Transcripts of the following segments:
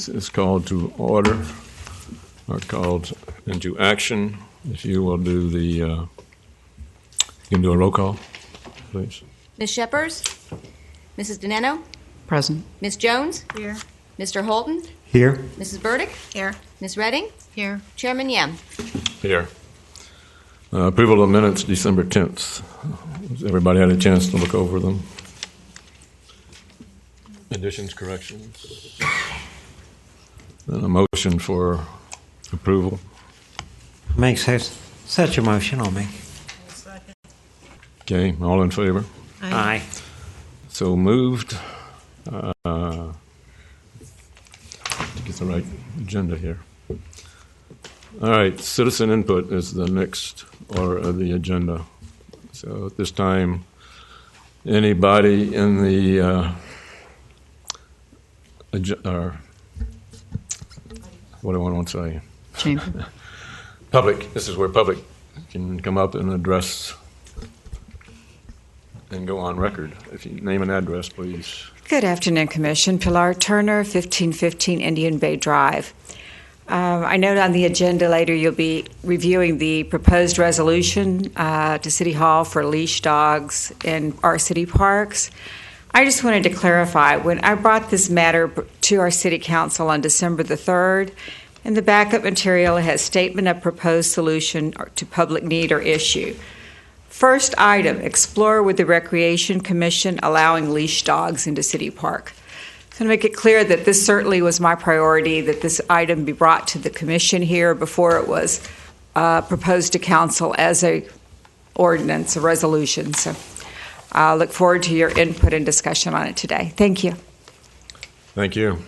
is called to order, or called into action. If you will do the, you can do a roll call, please. Ms. Sheppers? Mrs. Dineno? Present. Ms. Jones? Here. Mr. Holton? Here. Mrs. Burdick? Here. Ms. Redding? Here. Chairman Yem? Here. Approval of minutes, December 10th. Has everybody had a chance to look over them? Additions, corrections? Then a motion for approval. Make such a motion, I'll make. Okay, all in favor? Aye. So moved. To get the right agenda here. All right, citizen input is the next order of the agenda. So at this time, anybody in the what do I want to say? Chamber. Public. This is where public can come up and address and go on record. If you name an address, please. Good afternoon, Commission. Pilar Turner, 1515 Indian Bay Drive. I note on the agenda later you'll be reviewing the proposed resolution to City Hall for leash dogs in our city parks. I just wanted to clarify, when I brought this matter to our City Council on December the 3rd, in the backup material it has statement of proposed solution to public need or issue. First item, explore with the Recreation Commission allowing leash dogs into City Park. To make it clear that this certainly was my priority, that this item be brought to the Commission here before it was proposed to Council as a ordinance, a resolution. So I look forward to your input and discussion on it today. Thank you. Thank you.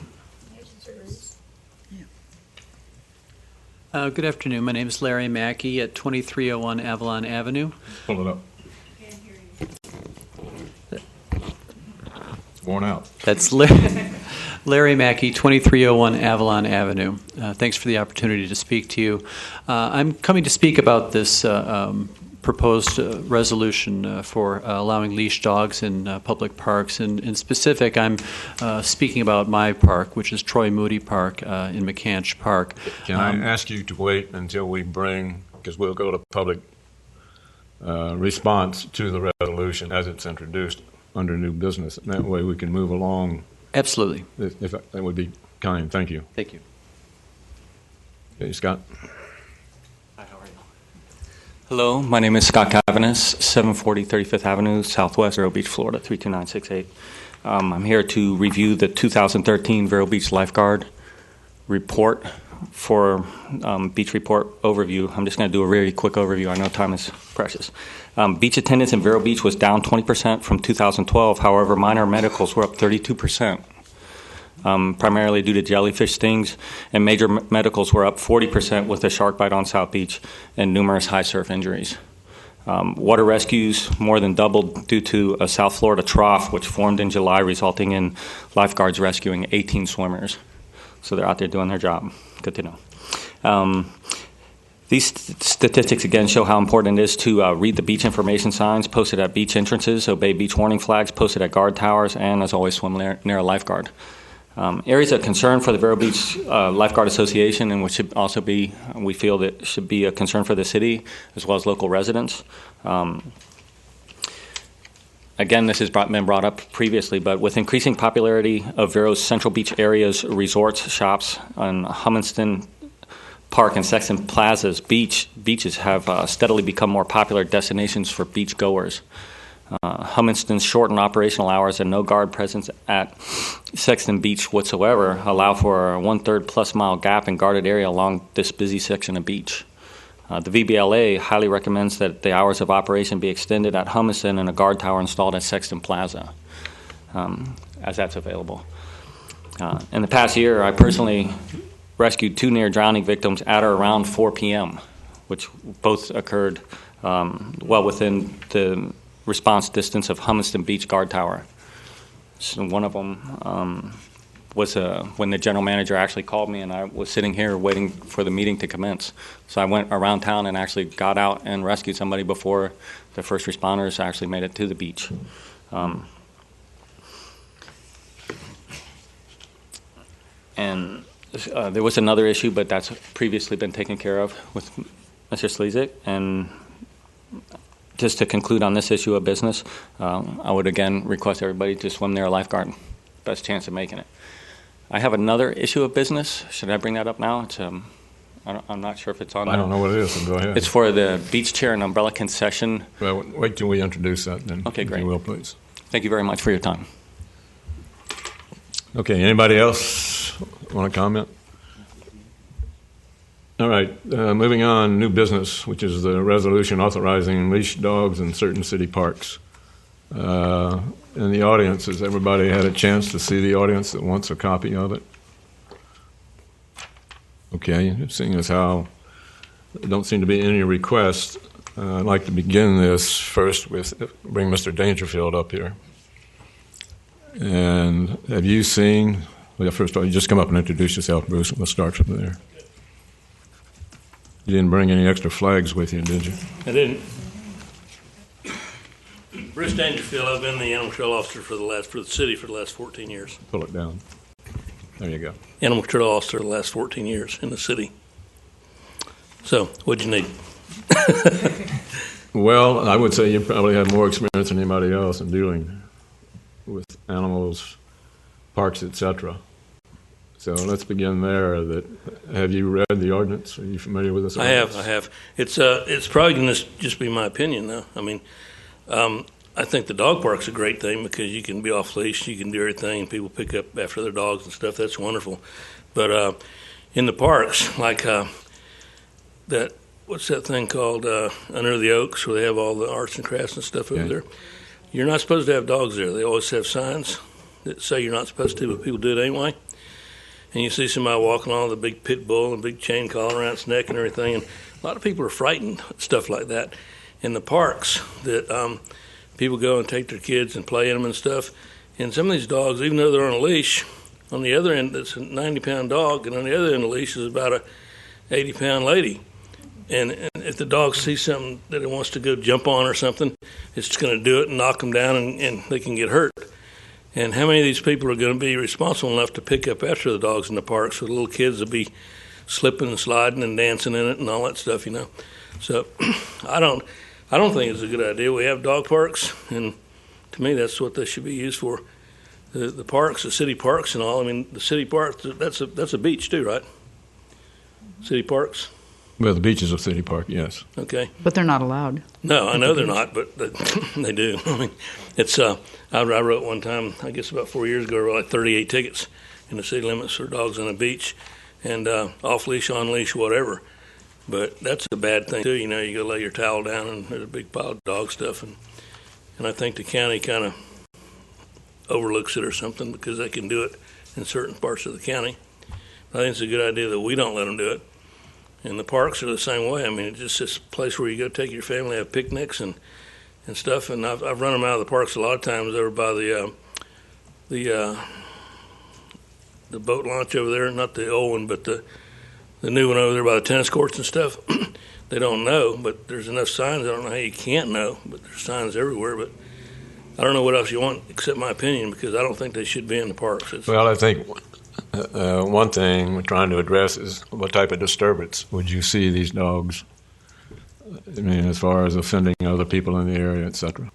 Good afternoon. My name is Larry Mackey at 2301 Avalon Avenue. Pull it up. It's worn out. That's Larry Mackey, 2301 Avalon Avenue. Thanks for the opportunity to speak to you. I'm coming to speak about this proposed resolution for allowing leash dogs in public parks. And in specific, I'm speaking about my park, which is Troy Moody Park in McCanch Park. Can I ask you to wait until we bring, because we'll go to public response to the resolution as it's introduced under new business. And that way we can move along. Absolutely. If that would be kind. Thank you. Thank you. Okay, Scott. Hi, how are you? Hello, my name is Scott Cavanis, 740 35th Avenue, Southwest, Vero Beach, Florida, 32968. I'm here to review the 2013 Vero Beach Lifeguard report for beach report overview. I'm just going to do a very quick overview. I know time is precious. Beach attendance in Vero Beach was down 20% from 2012. However, minor medicals were up 32%, primarily due to jellyfish stings, and major medicals were up 40% with a shark bite on South Beach and numerous high surf injuries. Water rescues more than doubled due to a South Florida trough, which formed in July, resulting in lifeguards rescuing 18 swimmers. So they're out there doing their job. Good to know. These statistics, again, show how important it is to read the beach information signs posted at beach entrances, obey beach warning flags posted at guard towers, and, as always, swim near a lifeguard. Areas of concern for the Vero Beach Lifeguard Association, and which should also be, we feel that should be a concern for the city, as well as local residents. Again, this has been brought up previously, but with increasing popularity of Vero's Central Beach areas, resorts, shops, on Humiston Park and Sexton Plaza's beaches have steadily become more popular destinations for beach goers. Humiston's shortened operational hours and no guard presence at Sexton Beach whatsoever allow for a 1/3 plus mile gap in guarded area along this busy section of beach. The VBLA highly recommends that the hours of operation be extended at Humiston and a guard tower installed at Sexton Plaza, as that's available. In the past year, I personally rescued 2 near drowning victims at or around 4 p.m., which both occurred well within the response distance of Humiston Beach Guard Tower. So one of them was when the general manager actually called me, and I was sitting here waiting for the meeting to commence. So I went around town and actually got out and rescued somebody before the first responders actually made it to the beach. And there was another issue, but that's previously been taken care of with Mr. Slezik. And just to conclude on this issue of business, I would again request everybody to swim their lifeguard. Best chance of making it. I have another issue of business. Should I bring that up now? It's, I'm not sure if it's on I there. don't know what it is, so go ahead. It's for the beach chair and umbrella concession. Well, wait till we introduce that then. Okay, great. If you will, please. Thank you very much for your time. Okay, anybody else want to comment? All right, moving on, new business, which is the resolution authorizing leash dogs in certain city parks. In the audience, has everybody had a chance to see the audience that wants a copy of it? Okay, seeing as how there don't seem to be any requests, I'd like to begin this first with, bring Mr. Dangerfield up here. And have you seen, well, first of all, you just come up and introduce yourself, Bruce, and we'll start from there. You didn't bring any extra flags with you, did you? I didn't. Bruce Dangerfield, I've been the animal control officer for the city for the last 14 years. Pull it down. There you go. Animal control officer the last 14 years in the city. So, what'd you need? Well, I would say you probably have more experience than anybody else in dealing with animals, parks, etc. So let's begin there. Have you read the ordinance? Are you familiar with this ordinance? I have. It's probably going to just be my opinion, though. I mean, I think the dog park's a great thing because you can be off leash, you can do everything, and people pick up after their dogs and stuff. That's wonderful. But in the parks, like that, what's that thing called under the oaks, where they have all the arts and crafts and stuff over there? You're not supposed to have dogs there. They always have signs that say you're not supposed to, but people do it anyway. And you see somebody walking along with a big pit bull and a big chain collar around its neck and everything, and a lot of people are frightened, stuff like that. In the parks, that people go and take their kids and play in them and stuff, and some of these dogs, even though they're on a leash, on the other end, it's a 90-pound dog, and on the other end of the leash is about a 80-pound lady. And if the dog sees something that it wants to go jump on or something, it's just going to do it and knock them down, and they can get hurt. And how many of these people are going to be responsible enough to pick up after the dogs in the park, so the little kids will be slipping and sliding and dancing in it and all that stuff, you know? So I don't think it's a good idea. We have dog parks, and to me, that's what they should be used for. The parks, the city parks and all. I mean, the city parks, that's a beach too, right? City parks? Well, the beach is a city park, yes. Okay. But they're not allowed. No, I know they're not, but they do. I mean, it's. I wrote one time, I guess about 4 years ago, I wrote like 38 tickets in the city limits for dogs on the beach, and off leash, on leash, whatever. But that's a bad thing too. You know, you go lay your towel down, and there's a big pile of dog stuff, and I think the county kind of overlooks it or something because they can do it in certain parts of the county. I think it's a good idea that we don't let them do it. And the parks are the same way. I mean, it's just this place where you go take your family, have picnics and stuff. And I've run them out of the parks a lot of times over by the boat launch over there. Not the old one, but the new one over there by the tennis courts and stuff. They don't know, but there's enough signs. I don't know how you can't know, but there's signs everywhere. But I don't know what else you want except my opinion, because I don't think they should be in the parks. Well, I think one thing we're trying to address is what type of disturbance would you see these dogs, I mean, as far as offending other people in the area, et cetera?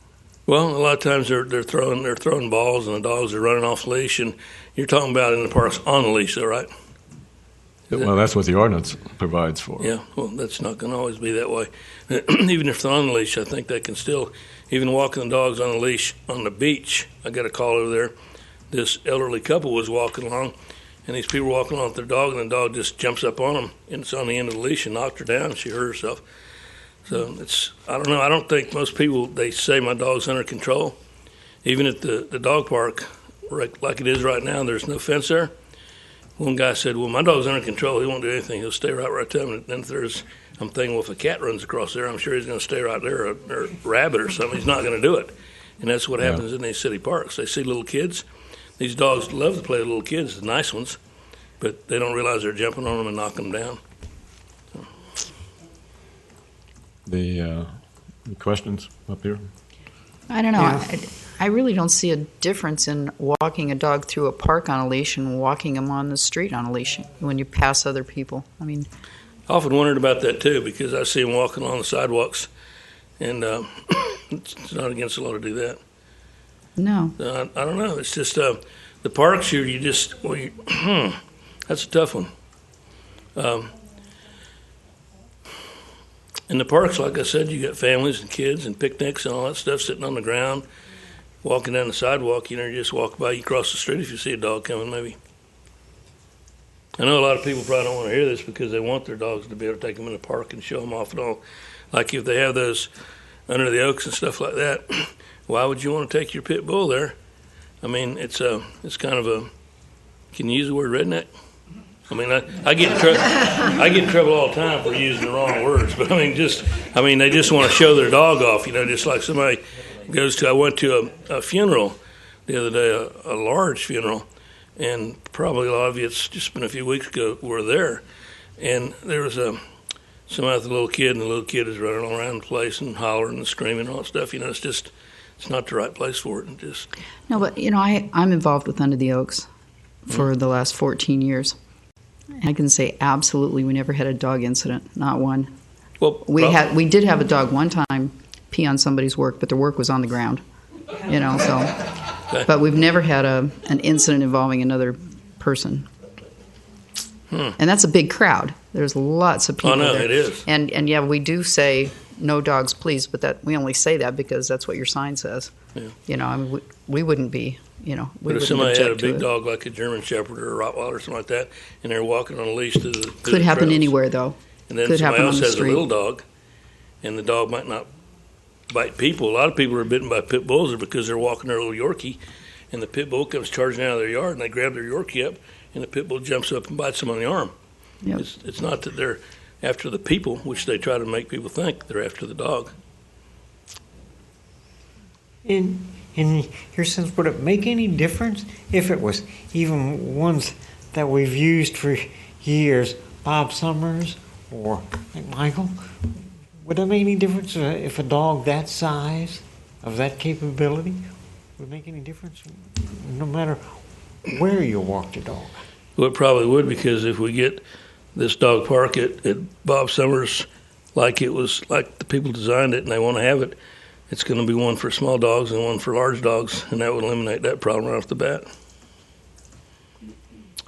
Well, a lot of times they're throwing balls, and the dogs are running off leash, and you're talking about in the parks on the leash, though, right? Well, that's what the ordinance provides for. Yeah, well, that's not going to always be that way. Even if they're on the leash, I think they can still, even walking the dogs on the leash on the beach. I got a call over there. This elderly couple was walking along, and these people were walking along with their dog, and the dog just jumps up on them, and it's on the end of the leash and knocked her down, and she hurt herself. So I don't know. I don't think most people, they say my dog's under control. Even at the dog park, like it is right now, there's no fence there. One guy said, well, my dog's under control. He won't do anything. He'll stay right where I tell him. And then I'm thinking, well, if a cat runs across there, I'm sure he's going to stay right there, or a rabbit or something. He's not going to do it. And that's what happens in these city parks. They see little kids. These dogs love to play with little kids, the nice ones, but they don't realize they're jumping on them and knocking them down. The questions up here? I don't know. Yeah. I really don't see a difference in walking a dog through a park on a leash and walking him on the street on a leash when you pass other people. I mean, I often wondered about that too, because I see them walking on the sidewalks, and it's not against the law to do that. no. I don't know. It's just the parks. You just that's a tough one. In the parks, like I said, you got families and kids and picnics and all that stuff sitting on the ground, walking down the sidewalk. You just walk by, you cross the street if you see a dog coming, maybe. I know a lot of people probably don't want to hear this because they want their dogs to be able to take them in the park and show them off and all. Like if they have those under the oaks and stuff like that, why would you want to take your pit bull there? I mean, it's kind of a, can you use the word redneck? I mean, I get in trouble all the time for using the wrong words, but they just want to show their dog off, just like somebody goes to. I went to a funeral the other day, a large funeral, and probably a lot of you, it's just been a few weeks ago, were there, and there was somebody with a little kid, and the little kid is running all around the place and hollering and screaming and all that stuff. It's not the right place for it. And just No, but, I'm involved with Under the Oaks for the last 14 years. I can say absolutely we never had a dog incident, not one. well, We did have a dog one time pee on somebody's work, but their work was on the ground, so. But we've never had an incident involving another person. And that's a big crowd. There's lots of people Oh, no, there. it is. And yeah, we do say no dogs, please, but that we only say that because that's what your sign says. Yeah. We wouldn't be, we But if wouldn't somebody had a object to big it. dog like a German Shepherd or a Rottweiler or something like that, and they're walking on a leash to the Could happen trails, anywhere, though. and then Could somebody happen on else the has street. a little dog, and the dog might not bite people. A lot of people are bitten by pit bulls are because they're walking their little Yorkie, and the pit bull comes charging out of their yard, and they grab their Yorkie up, and the pit bull jumps up and bites them on the arm. Yep. It's not that they're after the people, which they try to make people think they're after the dog. In your sense, would it make any difference if it was even ones that we've used for years, Bob Summers or Michael? Would that make any difference if a dog that size, of that capability, would make any difference no matter where you walk the dog? Well, it probably would, because if we get this dog park at Bob Summers like it was, like the people designed it and they want to have it, it's going to be one for small dogs and one for large dogs, and that would eliminate that problem right off the bat.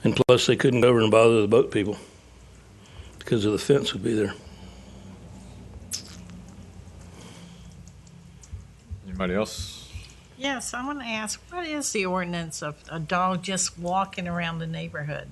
And plus, they couldn't go over and bother the boat people because of the fence would be there. Anybody else? Yes, I want to ask, what is the ordinance of a dog just walking around the neighborhood?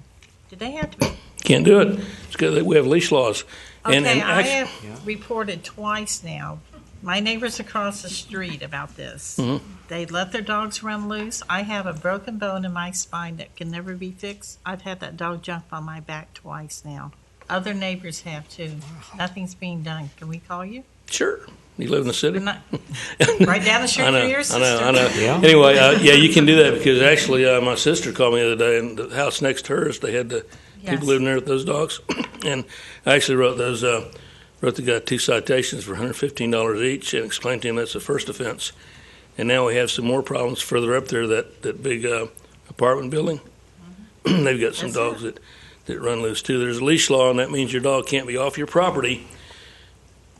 Do they have to be? Can't do it. It's good that we have leash laws. Okay, And I actually, have reported twice now. My neighbors across the street about this. Mhm. They let their dogs run loose. I have a broken bone in my spine that can never be fixed. I've had that dog jump on my back twice now. Other neighbors have too. Nothing's being done. Can we call you? sure. You live in the city? We're not- right down the street I know, from your sister. I know. Yeah. Anyway, yeah, you can do that, because actually my sister called me the other day, and the house next to hers, they had the Yes. people living there with those dogs, and I actually wrote the guy 2 citations for $115 each, and explained to him that's the first offense. And now we have some more problems further up there, that big apartment building. They've got some That's dogs that run loose too. There's a leash law, and that means your dog can't be off your property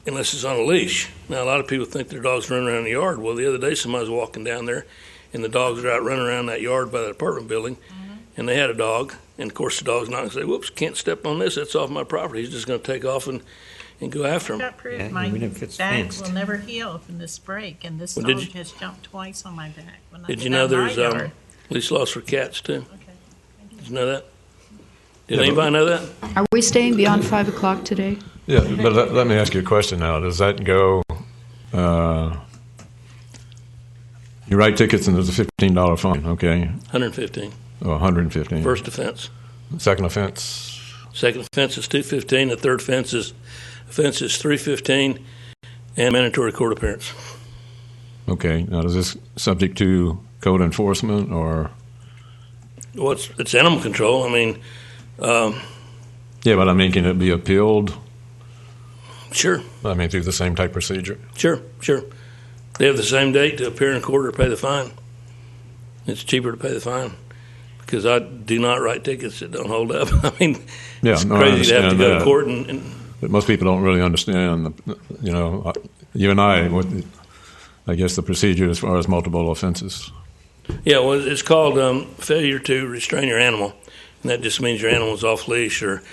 unless it's on a leash. Now, a lot of people think their dogs run around the yard. Well, the other day somebody was walking down there, and the dogs are out running around that yard by that apartment building, and they had a dog. And, of course, the dog's not going to say, whoops, can't step on this. That's off my property. He's just going to take off and go after I've him. got proof Yeah, my even if it's back fenced. will never heal from this break, and this Well, dog did you- has jumped twice on my back. When I Did get you know out of my there's yard. leash laws for cats, too? Okay. Did you know that? Did Yeah, but- anybody know that? Are we staying beyond 5 o'clock today? Yeah, but let me ask you a question now. Does that go? You write tickets and there's a $15 fine. Okay, 115. oh, 115. First offense. Second offense. Second offense is 215. The third offense is 315, and mandatory court appearance. Okay. Now, is this subject to code enforcement or? Well, it's animal control. I mean, Yeah, but I mean, can it be appealed? sure. I mean, through the same type procedure. Sure. They have the same date to appear in court or pay the fine. It's cheaper to pay the fine because I do not write tickets that don't hold up. I mean, Yeah, it's no, I crazy to have to understand go that. to court and But most people don't really understand, you and I, I guess the procedure as far as multiple offenses. yeah, well, it's called failure to restrain your animal, and that just means your animal's off leash, or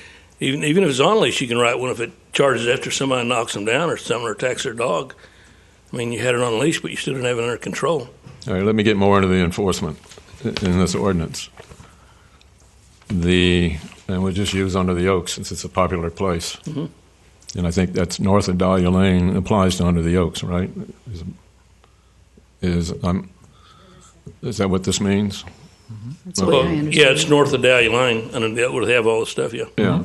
even if it's on leash, you can write one if it charges after somebody knocks them down or something or attacks their dog. I mean, you had it on leash, but you still didn't have it under control. All right, let me get more into the enforcement in this ordinance. And we'll just use Under the Oaks since it's a popular place. Mm-hmm. And I think that's north of Dahlia Lane applies to Under the Oaks, right? Is that what this means? That's the way I understand Yeah, it's it. north of Dahlia Lane, and where they have all the stuff, yeah. Yeah.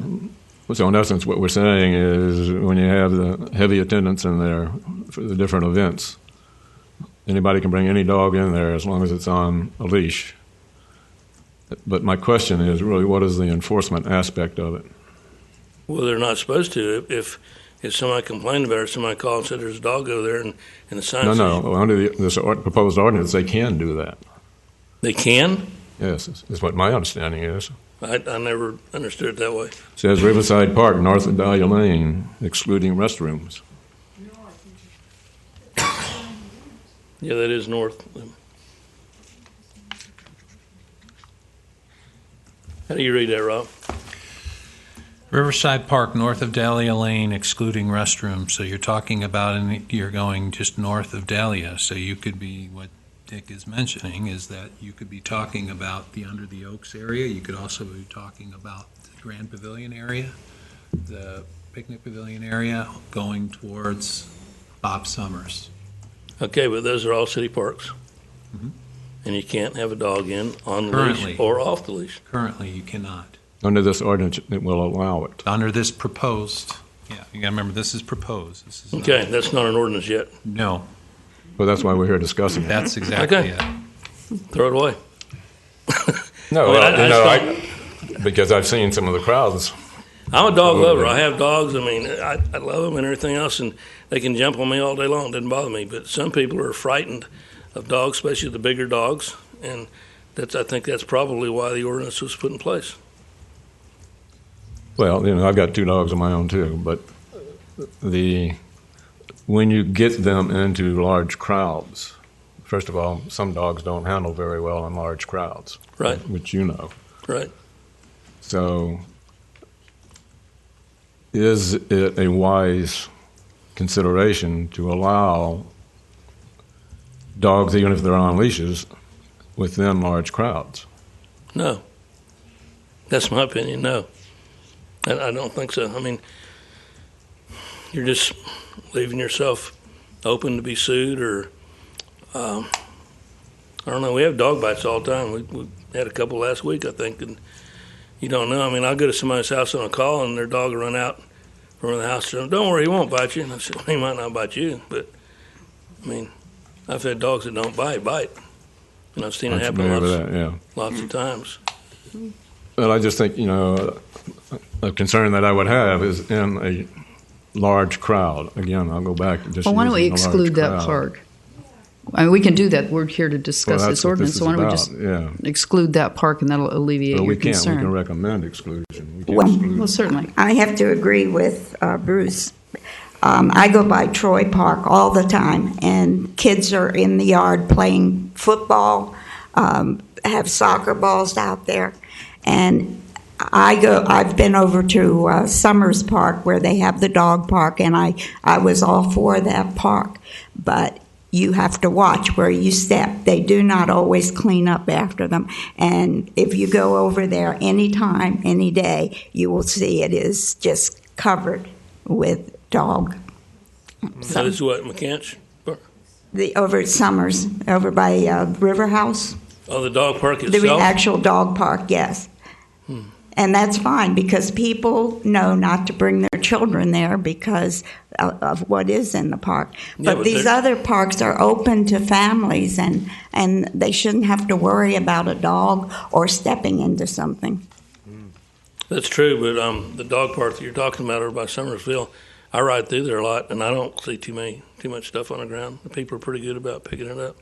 So in essence, what we're saying is when you have the heavy attendance in there for the different events, anybody can bring any dog in there as long as it's on a leash. But my question is really, what is the enforcement aspect of it? Well, they're not supposed to. If somebody complained about it, or somebody called and said there's a dog over there, and the sign says No. Under this proposed ordinance, they can do that. they can. Yes, is what my understanding is. I never understood it that way. It says Riverside Park, north of Dahlia Lane, excluding restrooms. Yeah, that is north. How do you read that, Rob? Riverside Park, north of Dahlia Lane, excluding restrooms. So you're talking about, you're going just north of Dahlia. So you could be, what Dick is mentioning is that you could be talking about the Under the Oaks area. You could also be talking about the Grand Pavilion area, the picnic pavilion area, going towards Bob Summers. Okay, but those are all city parks. Mhm. And you can't have a dog in on the Currently. leash or off the leash. Currently, you cannot. Under this ordinance, it will allow it. Under this proposed, yeah, you got to remember, this is proposed. This is Okay, that's not an ordinance yet. No, Well, that's why we're here discussing it. that's exactly Okay. it. Throw it away. No, Well, I because I've seen some of the crowds. I'm a dog Oh, lover. yeah. I have dogs. I mean, I love them and everything else, and they can jump on me all day long. It doesn't bother me. But some people are frightened of dogs, especially the bigger dogs, and I think that's probably why the ordinance was put in place. Well, I've got 2 dogs of my own too, but when you get them into large crowds, first of all, some dogs don't handle very well in large crowds, Right. which you know. Right. So is it a wise consideration to allow dogs, even if they're on leashes, within large crowds? No. That's my opinion. No. I don't think so. I mean, you're just leaving yourself open to be sued, or I don't know. We have dog bites all the time. We had a couple last week, I think, and you don't know. I mean, I'll go to somebody's house on a call, and their dog will run out from the house. And, don't worry, he won't bite you. And I said, well, he might not bite you, but I mean, I've had dogs that don't bite, and I've seen it I'm happen familiar with that, yeah. lots of times. But I just think, a concern that I would have is in a large crowd. Again, I'll go back and just Well, why don't we using a large exclude that crowd. park? I mean, we can do that. We're here to discuss Well, this that's what ordinance, this so why is don't we about, just yeah. exclude that park, and that'll alleviate But your we can't. concern. We can recommend exclusion. We can't Well, exclude. Well, certainly. I have to agree with Bruce. I go by Troy Park all the time, and kids are in the yard playing football, have soccer balls out there, and I've been over to Summers Park where they have the dog park, and I was all for that park, but you have to watch where you step. They do not always clean up after them, and if you go over there anytime, any day, you will see it is just covered with dog. That is what, McCanch? Over at Summers, over by River House. Oh, the dog park The itself? actual dog park, yes. And that's fine because people know not to bring their children there because of what is in the park. Yeah, But these other parks are open to families, and they shouldn't have to worry about a dog or stepping into something. That's true, but the dog park that you're talking about over by Summersville, I ride through there a lot, and I don't see too much stuff on the ground. The people are pretty good about picking it up.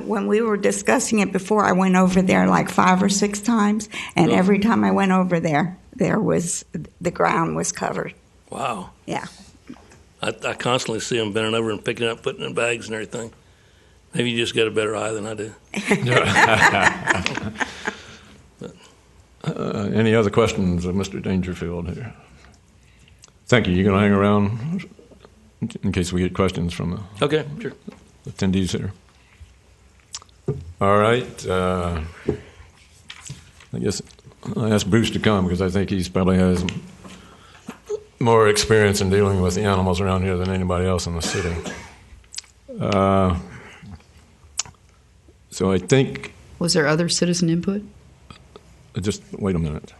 When we were discussing it before, I went over there like 5 or 6 times, and every time I went over there, the ground was covered. Wow. Yeah. I constantly see them bending over and picking up, putting it in bags and everything. Maybe you just got a better eye than I do. Any other questions of Mr. Dangerfield here? Thank you. You're going to hang around in case we get questions from the Okay, sure. attendees here. All right. I guess I'll ask Bruce to come because I think he probably has more experience in dealing with the animals around here than anybody else in the city. So I think... Was there other citizen input? Just wait a minute.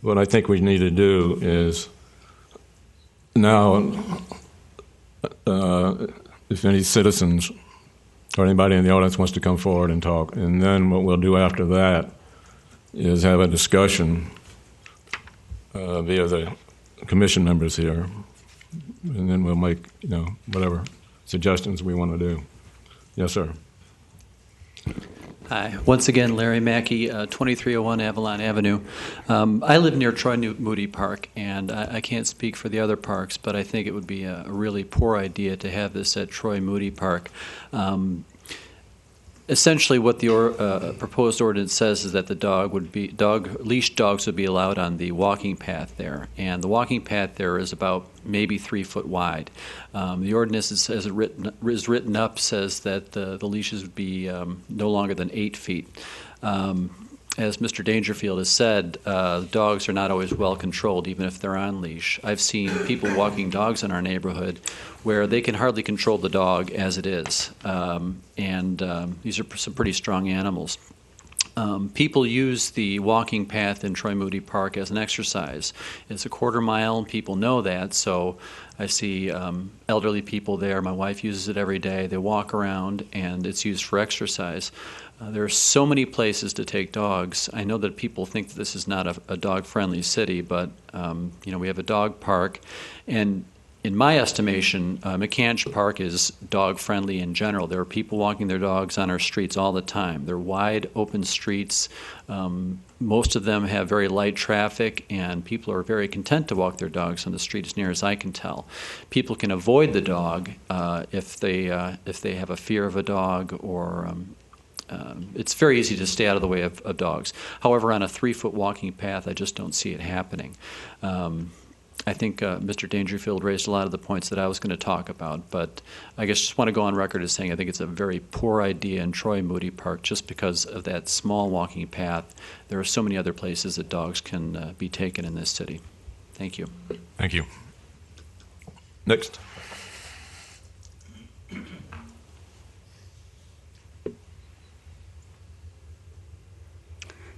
What I think we need to do is now, if any citizens or anybody in the audience wants to come forward and talk, and then what we'll do after that is have a discussion via the commission members here, and then we'll make whatever suggestions we want to do. Yes, sir. Hi. Once again, Larry Mackey, 2301 Avalon Avenue. I live near Troy Moody Park, and I can't speak for the other parks, but I think it would be a really poor idea to have this at Troy Moody Park. Essentially, what the proposed ordinance says is that the leashed dogs would be allowed on the walking path there, and the walking path there is about maybe 3 foot wide. The ordinance, as it is written up, says that the leashes would be no longer than 8 feet. As Mr. Dangerfield has said, dogs are not always well controlled, even if they're on leash. I've seen people walking dogs in our neighborhood where they can hardly control the dog as it is. These are some pretty strong animals. People use the walking path in Troy Moody Park as an exercise. It's a quarter mile, and people know that, so I see elderly people there. My wife uses it every day. They walk around, and it's used for exercise. There are so many places to take dogs. I know that people think that this is not a dog-friendly city, but we have a dog park, and in my estimation, McCanch Park is dog-friendly in general. There are people walking their dogs on our streets all the time. They're wide, open streets. Most of them have very light traffic, and people are very content to walk their dogs on the street, as near as I can tell. People can avoid the dog if they have a fear of a dog, or it's very easy to stay out of the way of dogs. However, on a 3-foot walking path, I just don't see it happening. I think Mr. Dangerfield raised a lot of the points that I was going to talk about, but I guess just want to go on record as saying I think it's a very poor idea in Troy Moody Park just because of that small walking path. There are so many other places that dogs can be taken in this city. Thank you. Thank you. Next.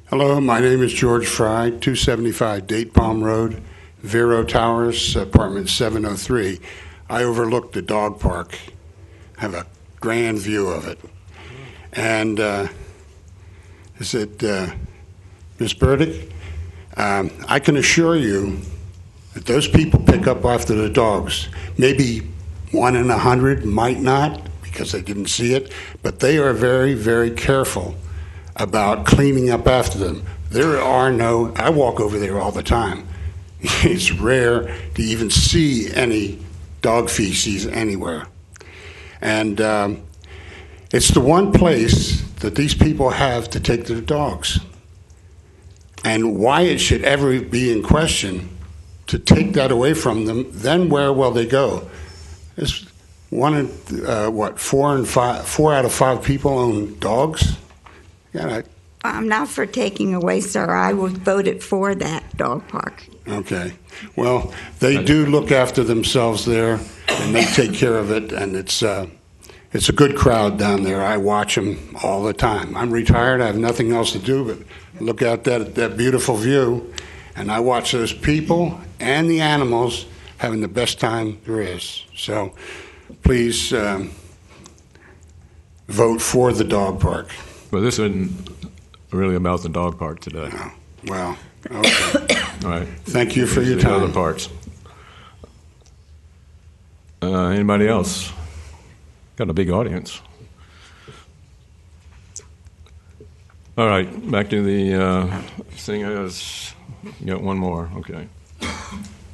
Hello, my name is George Fry, 275 Date Palm Road, Vero Towers, apartment 703. I overlook the dog park. I have a grand view of it. And is it Ms. Burdick? I can assure you that those people pick up after the dogs. Maybe 1 in 100 might not because they didn't see it, but they are very, very careful about cleaning up after them. I walk over there all the time. It's rare to even see any dog feces anywhere. And it's the one place that these people have to take their dogs. And why it should ever be in question to take that away from them, then where will they go? It's 4 out of 5 people own dogs? Yeah, I'm not for taking away, sir. I would vote for that dog park. Okay. Well, they do look after themselves there, and they take care of it, and it's a good crowd down there. I watch them all the time. I'm retired. I have nothing else to do but look out that beautiful view, and I watch those people and the animals having the best time there is. So please vote for the dog park. Well, this isn't really about the dog park today. No. Wow. Okay. All right. Thank you for your The other time. parts. Anybody else? Got a big audience. All right, back to the thing is, you got one more, okay.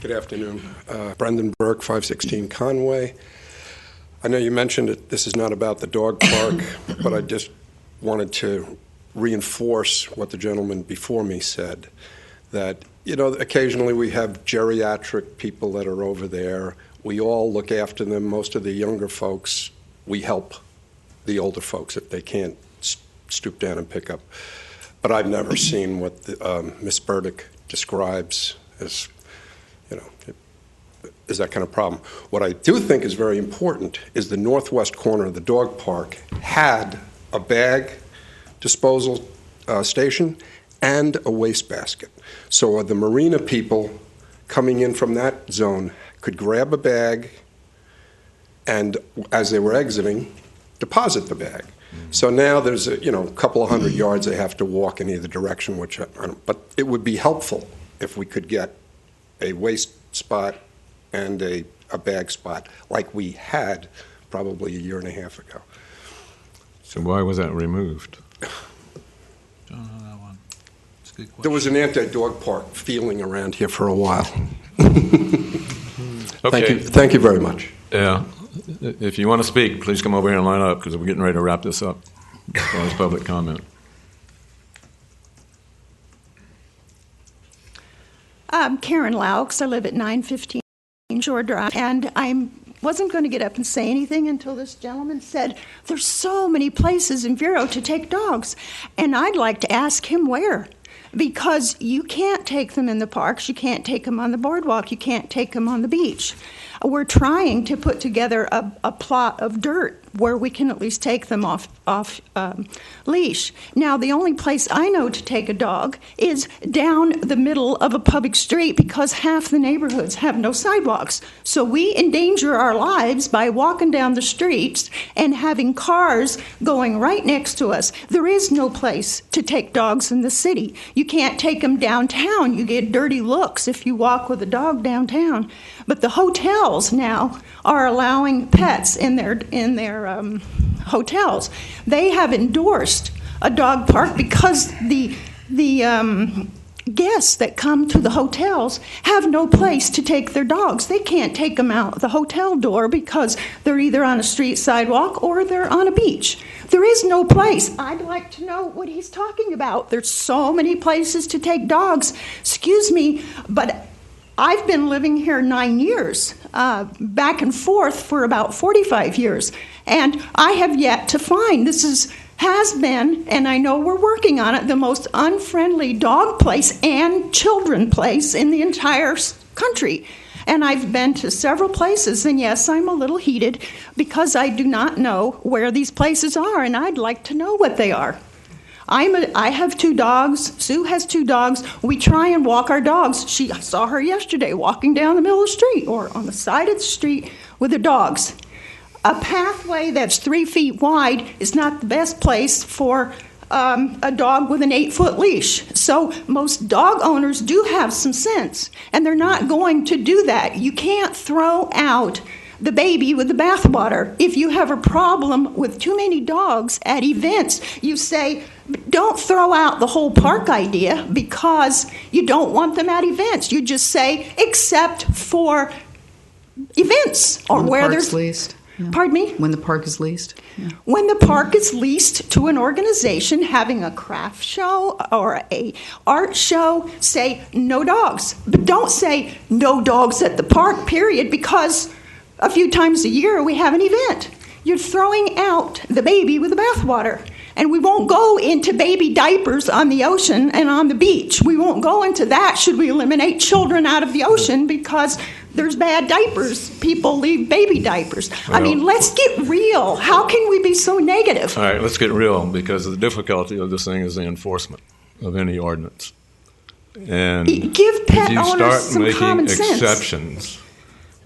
Good afternoon. Brendan Burke, 516 Conway. I know you mentioned that this is not about the dog park, but I just wanted to reinforce what the gentleman before me said, that, you know, occasionally we have geriatric people that are over there. We all look after them. Most of the younger folks, we help the older folks if they can't stoop down and pick up. But I've never seen what Ms. Burdick describes as, you know, is that kind of problem. What I do think is very important is the northwest corner of the dog park had a bag disposal station and a wastebasket. So the marina people coming in from that zone could grab a bag and, as they were exiting, deposit the bag. So now there's a couple of 100 yards they have to walk in either direction, which but it would be helpful if we could get a waste spot and a bag spot like we had probably a year and a half ago. So why was that removed? Don't know that one. It's a good question. There was an anti-dog park feeling around here for a while. Okay. Thank you very much. Yeah. If you want to speak, please come over here and line up because we're getting ready to wrap this up as far as public comment. I'm Karen Laux. I live at 915 Shore Drive, and I wasn't going to get up and say anything until this gentleman said, there's so many places in Vero to take dogs, and I'd like to ask him where. Because you can't take them in the parks, you can't take them on the boardwalk, you can't take them on the beach. We're trying to put together a plot of dirt where we can at least take them off leash. Now, the only place I know to take a dog is down the middle of a public street because half the neighborhoods have no sidewalks. So we endanger our lives by walking down the streets and having cars going right next to us. There is no place to take dogs in the city. You can't take them downtown. You get dirty looks if you walk with a dog downtown. But the hotels now are allowing pets in their hotels. They have endorsed a dog park because the guests that come to the hotels have no place to take their dogs. They can't take them out the hotel door because they're either on a street sidewalk or they're on a beach. There is no place. I'd like to know what he's talking about. There's so many places to take dogs. Excuse me, but I've been living here 9 years, back and forth for about 45 years, and I have yet to find, has been, and I know we're working on it, the most unfriendly dog place and children place in the entire country. And I've been to several places, and yes, I'm a little heated because I do not know where these places are, and I'd like to know what they are. I have 2 dogs. Sue has 2 dogs. We try and walk our dogs. I saw her yesterday walking down the middle of the street or on the side of the street with the dogs. A pathway that's 3 feet wide is not the best place for a dog with an 8-foot leash. So most dog owners do have some sense, and they're not going to do that. You can't throw out the baby with the bathwater. If you have a problem with too many dogs at events, you say, don't throw out the whole park idea because you don't want them at events. You just say, except for events or where there's leased. Yeah. Pardon me? When the park is leased? Yeah. When the park is leased to an organization having a craft show or a art show, say no dogs. But don't say no dogs at the park, period, because a few times a year we have an event. You're throwing out the baby with the bathwater. And we won't go into baby diapers on the ocean and on the beach. We won't go into that should we eliminate children out of the ocean because there's bad diapers. People leave baby diapers. Well, I mean, let's get real. How can we be so negative? All right, let's get real because the difficulty of this thing is the enforcement of any ordinance. And give pet if you owners start some making common sense. exceptions,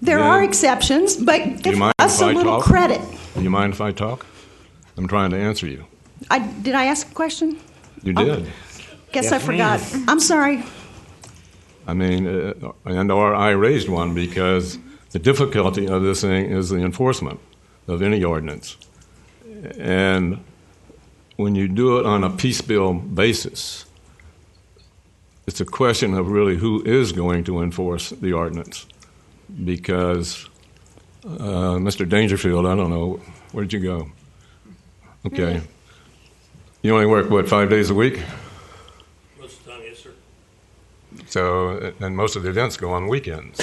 There then- are exceptions, but Do you give mind us if a I little talk? credit. Do you mind if I talk? I'm trying to answer you. Did I ask a question? You did. Guess Yes, I forgot. ma'am. I'm sorry. I mean, or I raised one because the difficulty of this thing is the enforcement of any ordinance. And when you do it on a piecemeal basis, it's a question of really who is going to enforce the ordinance. Because Mr. Dangerfield, I don't know, where'd you go? Okay. You only work, what, 5 days a week? Most of the time, yes, sir. So, and most of the events go on weekends.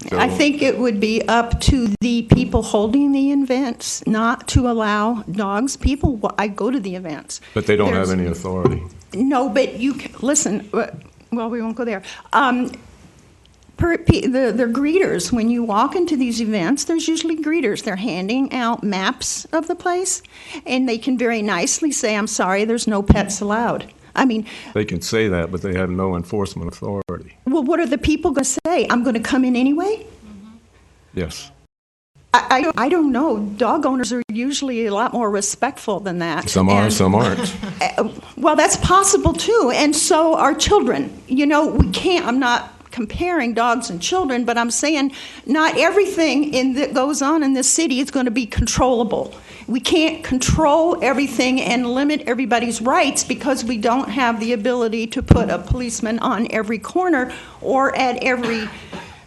So, I think it would be up to the people holding the events not to allow dogs. I go to the events. but they don't There's- have any authority. No, but listen, well, we won't go there. They're greeters. When you walk into these events, there's usually greeters. They're handing out maps of the place, and they can very nicely say, I'm sorry, there's no pets allowed. I mean, They can say that, but they have no enforcement authority. well, what are the people going to say? I'm going to come in anyway? Yes. I don't know. Dog owners are usually a lot more respectful than that. Some are, And- some aren't. Well, that's possible too, and so are children. You know, we can't, I'm not comparing dogs and children, but I'm saying not everything that goes on in this city is going to be controllable. We can't control everything and limit everybody's rights because we don't have the ability to put a policeman on every corner or at every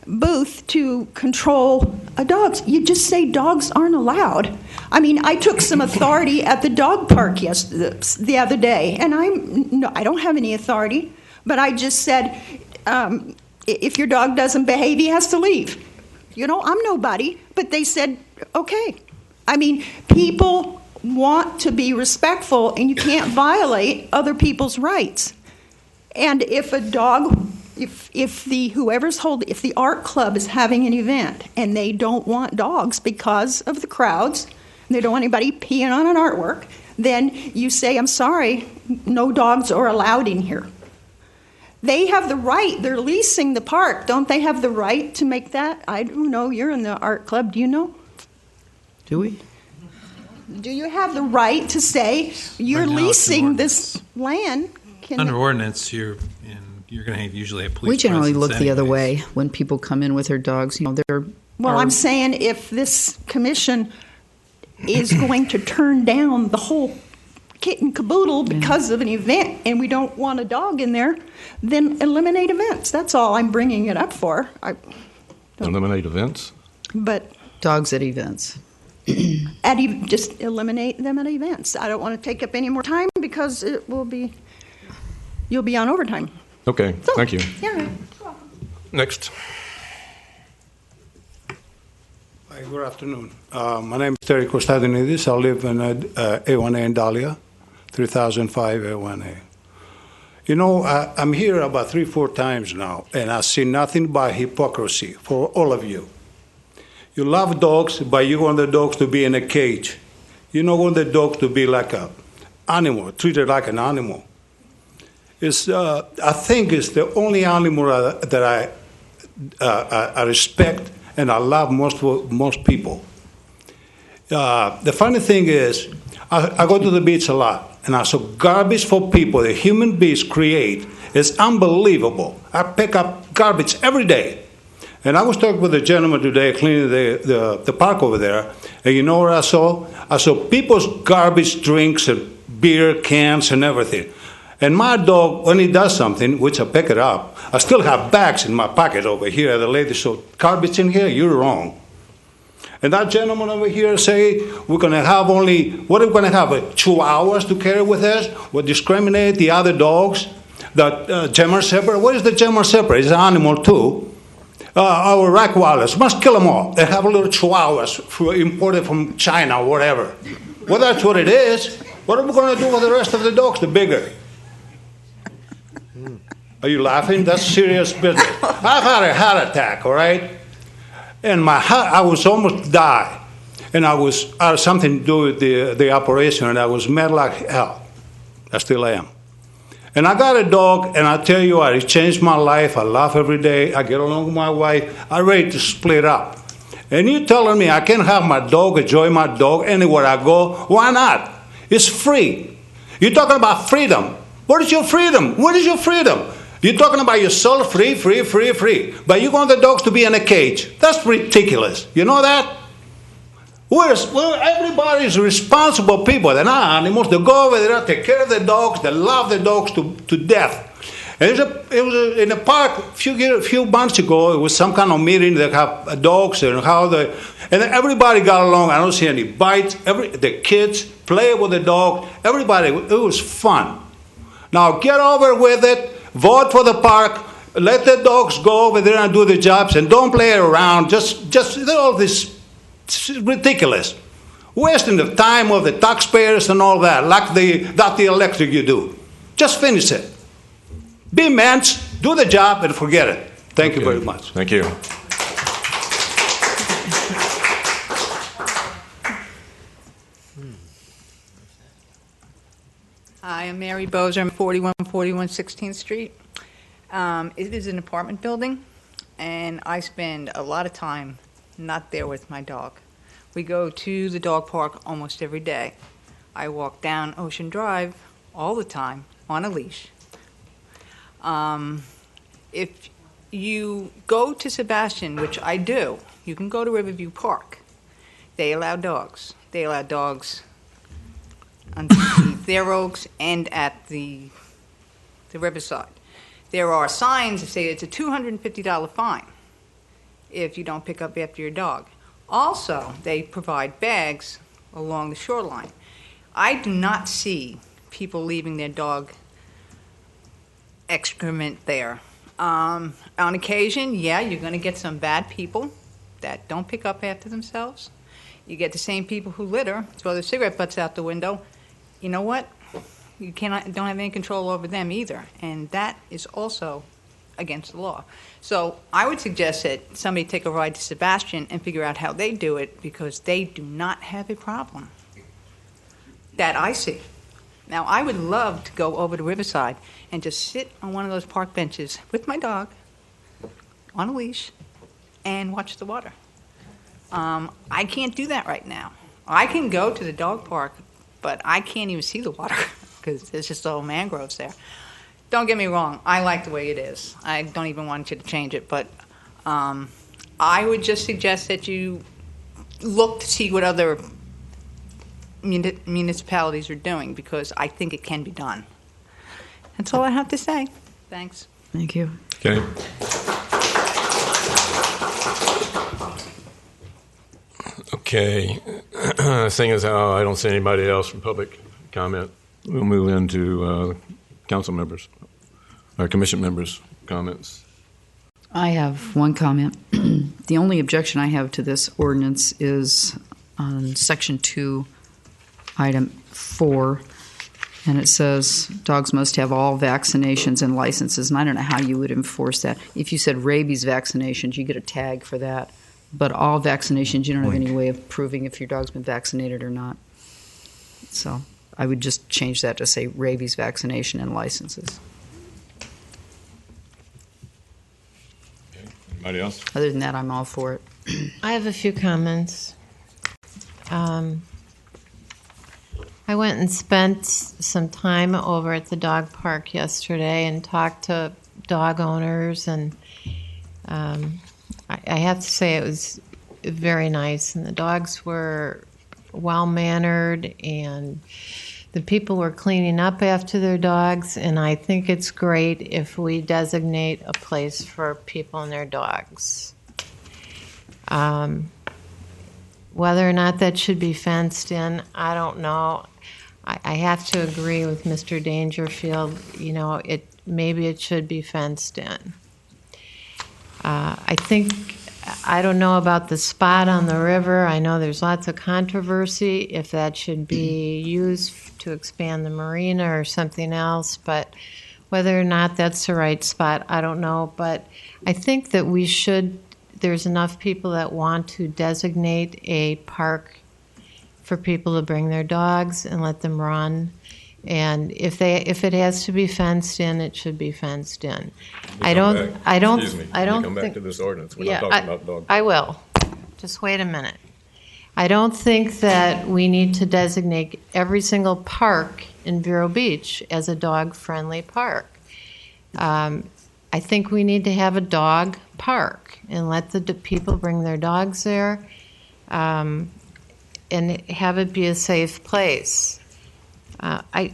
booth to control dogs. You just say dogs aren't allowed. I mean, I took some authority at the dog park the other day, and I don't have any authority, but I just said, if your dog doesn't behave, he has to leave. You know, I'm nobody, but they said, okay. I mean, people want to be respectful, and you can't violate other people's rights. And if a dog, if the art club is having an event and they don't want dogs because of the crowds, they don't want anybody peeing on an artwork, then you say, I'm sorry, no dogs are allowed in here. They have the right, they're leasing the park, don't they have the right to make that? I don't know, you're in the art club, do you know? Do we? Do you have the right to say, you're Right now, it's an leasing this land? Under ordinance, you're going to usually have police We generally presence look the other anyways. way when people come in with their dogs. You know, Well, I'm saying if this commission is going to turn down the whole kit and caboodle because of an event and we don't want a dog in there, then eliminate events. That's all I'm bringing it up for. Eliminate events? But dogs at events. just eliminate them at events. I don't want to take up any more time because you'll be on overtime. Okay, thank you. Yeah. Next. Hi, good afternoon. My name is Terry Kostadinidis. I live in A1A in Dahlia, 3005 A1A. You know, I'm here about 3-4 times now, and I see nothing but hypocrisy for all of you. You love dogs, but you want the dogs to be in a cage. You don't want the dog to be like an animal, treated like an animal. I think it's the only animal that I respect and I love most people. The funny thing is, I go to the beach a lot, and I saw garbage for people that human beings create. It's unbelievable. I pick up garbage every day. And I was talking with a gentleman today cleaning the park over there, and you know what I saw? I saw people's garbage drinks and beer cans and everything. And my dog, when he does something, which I pick it up, I still have bags in my pocket over here. The lady said, garbage in here? You're wrong. And that gentleman over here say, we're going to have what are we going to have, 2 hours to carry with us? We'll discriminate the other dogs. The German Shepherd, what is the German Shepherd? It's an animal too. Our Rottweilers, must kill them all. They have a little Chihuahuas imported from China or whatever. Well, that's what it is. What are we going to do with the rest of the dogs, the bigger? Are you laughing? That's serious business. I had a heart attack, all right? And my heart, I was almost die. And I had something to do with the operation, and I was mad like hell. I still am. And I got a dog, and I tell you what, it changed my life. I laugh every day. I get along with my wife. I'm ready to split up. And you telling me I can have my dog, enjoy my dog anywhere I go? Why not? It's free. You're talking about freedom. What is your freedom? What is your freedom? You're talking about yourself, free. But you want the dogs to be in a cage. That's ridiculous. You know that? Well, everybody's responsible people. They're not animals. They go over there, take care of the dogs. They love the dogs to death. And it was in a park a few months ago. It was some kind of meeting. They have dogs and and everybody got along. I don't see any bites. The kids play with the dog. Everybody. It was fun. Now get over with it. Vote for the park. Let the dogs go over there and do the jobs, and don't play around. Just all this. It's ridiculous. Wasting the time of the taxpayers and all that, like the electric you do. Just finish it. Be mensch, do the job, and forget it. Thank you very much. Thank you. Hi, I'm Mary Bozer. I'm 4141 16th Street. It is an apartment building, and I spend a lot of time not there with my dog. We go to the dog park almost every day. I walk down Ocean Drive all the time on a leash. If you go to Sebastian, which I do, you can go to Riverview Park. They allow dogs. They allow dogs on the Thayer Oaks and at the Riverside. There are signs that say it's a $250 fine if you don't pick up after your dog. Also, they provide bags along the shoreline. I do not see people leaving their dog excrement there. On occasion, yeah, you're going to get some bad people that don't pick up after themselves. You get the same people who litter, throw their cigarette butts out the window. You know what? You don't have any control over them either, and that is also against the law. So I would suggest that somebody take a ride to Sebastian and figure out how they do it, because they do not have a problem that I see. Now, I would love to go over to Riverside and just sit on one of those park benches with my dog on a leash and watch the water. I can't do that right now. I can go to the dog park, but I can't even see the water because there's just all mangroves there. Don't get me wrong, I like the way it is. I don't even want you to change it, but I would just suggest that you look to see what other municipalities are doing, because I think it can be done. That's all I have to say. Thanks. Thank you. Okay. Okay. Seeing as how I don't see anybody else from public comment, we'll move into council members, or commission members' comments. I have one comment. The only objection I have to this ordinance is on Section 2, Item 4, and it says dogs must have all vaccinations and licenses, and I don't know how you would enforce that. If you said rabies vaccinations, you get a tag for that, but all vaccinations, you don't have any way of proving if your dog's been vaccinated or not. So I would just change that to say rabies vaccination and licenses. Anybody else? Other than that, I'm all for it. I have a few comments. I went and spent some time over at the dog park yesterday and talked to dog owners, and I have to say it was very nice, and the dogs were well-mannered, and the people were cleaning up after their dogs, and I think it's great if we designate a place for people and their dogs. Whether or not that should be fenced in, I don't know. I have to agree with Mr. Dangerfield. You know, maybe it should be fenced in. I don't know about the spot on the river. I know there's lots of controversy if that should be used to expand the marina or something else, but whether or not that's the right spot, I don't know. But I think that there's enough people that want to designate a park for people to bring their dogs and let them run. And if it has to be fenced in, it should be fenced in. I don't Excuse me. I don't come back think to this ordinance. We're yeah, not talking about dogs. I will. Just wait a minute. I don't think that we need to designate every single park in Vero Beach as a dog-friendly park. I think we need to have a dog park and let the people bring their dogs there, and have it be a safe place. I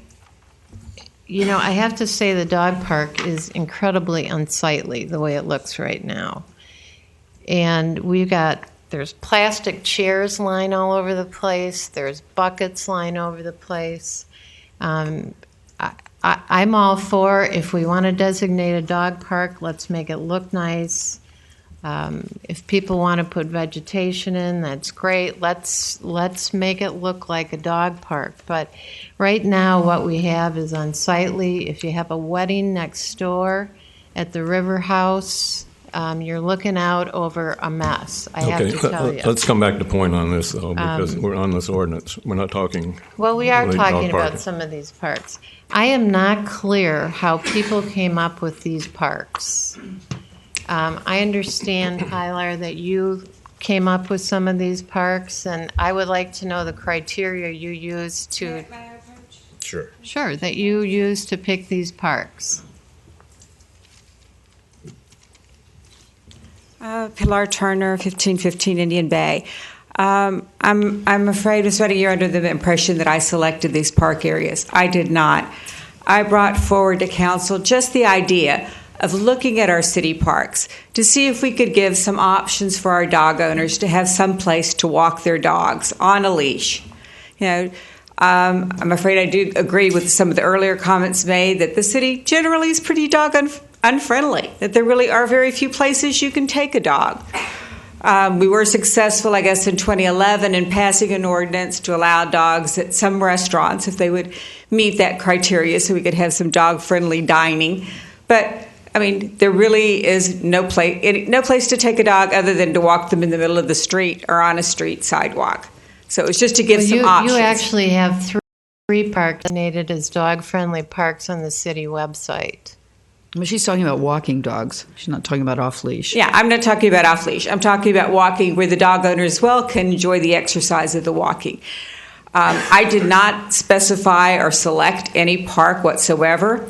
have to say the dog park is incredibly unsightly the way it looks right now. And there's plastic chairs lying all over the place. There's buckets lying over the place. I'm all for, if we want to designate a dog park, let's make it look nice. If people want to put vegetation in, that's great. Let's make it look like a dog park. But right now, what we have is unsightly. If you have a wedding next door at the River House, you're looking out over a mess. I have to tell you. Let's come back to point on this, though, because we're on this ordinance. We're not talking. Well, we are really talking dog about some of these parks. I am not clear how people came up with these parks. I understand, Tyler, that you came up with some of these parks, and I would like to know the criteria you used to. Sure, that you used to pick these parks. Pilar Turner, 1515 Indian Bay. I'm afraid, Ms. Reddy, you're under the impression that I selected these park areas. I did not. I brought forward to council just the idea of looking at our city parks to see if we could give some options for our dog owners to have some place to walk their dogs on a leash. I'm afraid I do agree with some of the earlier comments made that the city generally is pretty dog unfriendly, that there really are very few places you can take a dog. We were successful, I guess, in 2011 in passing an ordinance to allow dogs at some restaurants if they would meet that criteria so we could have some dog-friendly dining. But, I mean, there really is no place to take a dog other than to walk them in the middle of the street or on a street sidewalk. So it's just to give some options. You actually have three parks designated as dog-friendly parks on the city website. Well, she's talking about walking dogs. She's not talking about off-leash. Yeah, I'm not talking about off-leash. I'm talking about walking where the dog owner as well can enjoy the exercise of the walking. I did not specify or select any park whatsoever.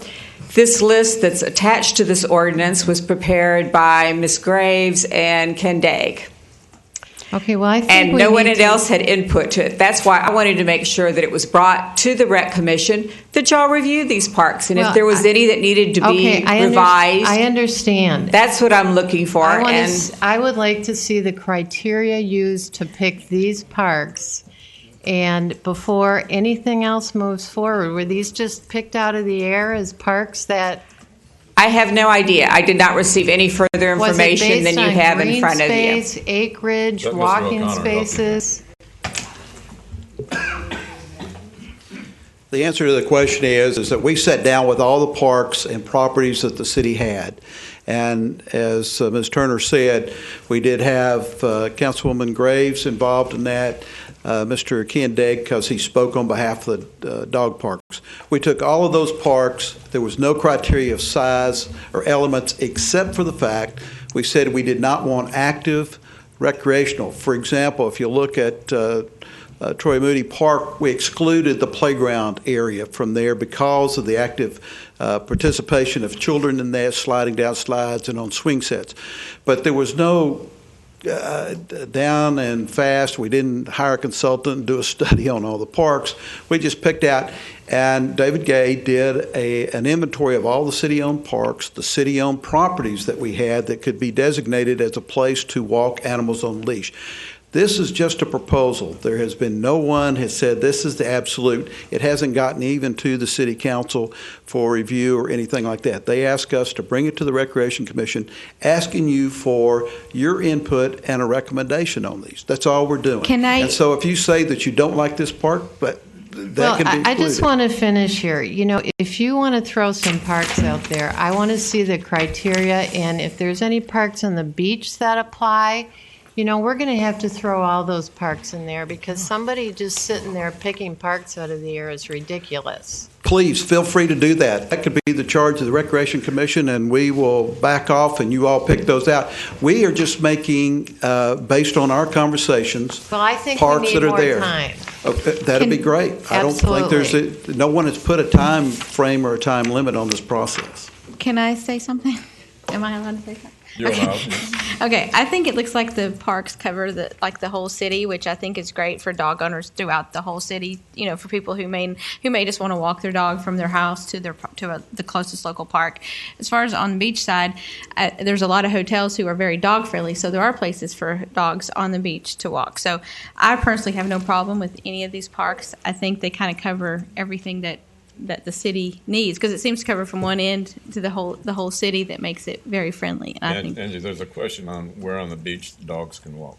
This list that's attached to this ordinance was prepared by Ms. Graves and Ken Dagg. Okay, well, I think and no one else had input to it. That's why I wanted to make sure that it was brought to the Rec Commission that y'all review these parks, and if there was any that needed to be revised. I understand. That's what I'm looking for. I would like to see the criteria used to pick these parks, and before anything else moves forward, were these just picked out of the air as parks that? I have no idea. I did not receive any further information than you have in front of you. Space, acreage, walking spaces? The answer to the question is that we sat down with all the parks and properties that the city had. And as Ms. Turner said, we did have Councilwoman Graves involved in that, Mr. Ken Dagg, because he spoke on behalf of the dog parks. We took all of those parks. There was no criteria of size or elements except for the fact we said we did not want active recreational. For example, if you look at Troy Moody Park, we excluded the playground area from there because of the active participation of children in there, sliding down slides and on swing sets. But there was no down and fast. We didn't hire a consultant and do a study on all the parks. We just picked out, and David Gay did an inventory of all the city-owned parks, the city-owned properties that we had that could be designated as a place to walk animals on leash. This is just a proposal. There has been no one has said this is the absolute. It hasn't gotten even to the city council for review or anything like that. They ask us to bring it to the Recreation Commission, asking you for your input and a recommendation on these. That's all we're doing. And so if you say that you don't like this park, but that can be included. I just want to finish here. You know, if you want to throw some parks out there, I want to see the criteria, and if there's any parks on the beach that apply, You know, we're going to have to throw all those parks in there because somebody just sitting there picking parks out of the air is ridiculous. Please feel free to do that. That could be the charge of the Recreation Commission, and we will back off and you all pick those out. We are just making, based on our conversations, Well, I think parks we need that are more there. time. That'd be great. I don't think Absolutely. no one has put a time frame or a time limit on this process. Can I say something? Am I allowed to say something? You're Okay. allowed. Okay, I think it looks like the parks cover the whole city, which I think is great for dog owners throughout the whole city. You know, for people who may just want to walk their dog from their house to the closest local park. As far as on the beach side, there's a lot of hotels who are very dog friendly, so there are places for dogs on the beach to walk. So I personally have no problem with any of these parks. I think they kind of cover everything that the city needs, because it seems to cover from one end to the whole city. That makes it very friendly. And I think, Angie, there's a question on where on the beach dogs can walk.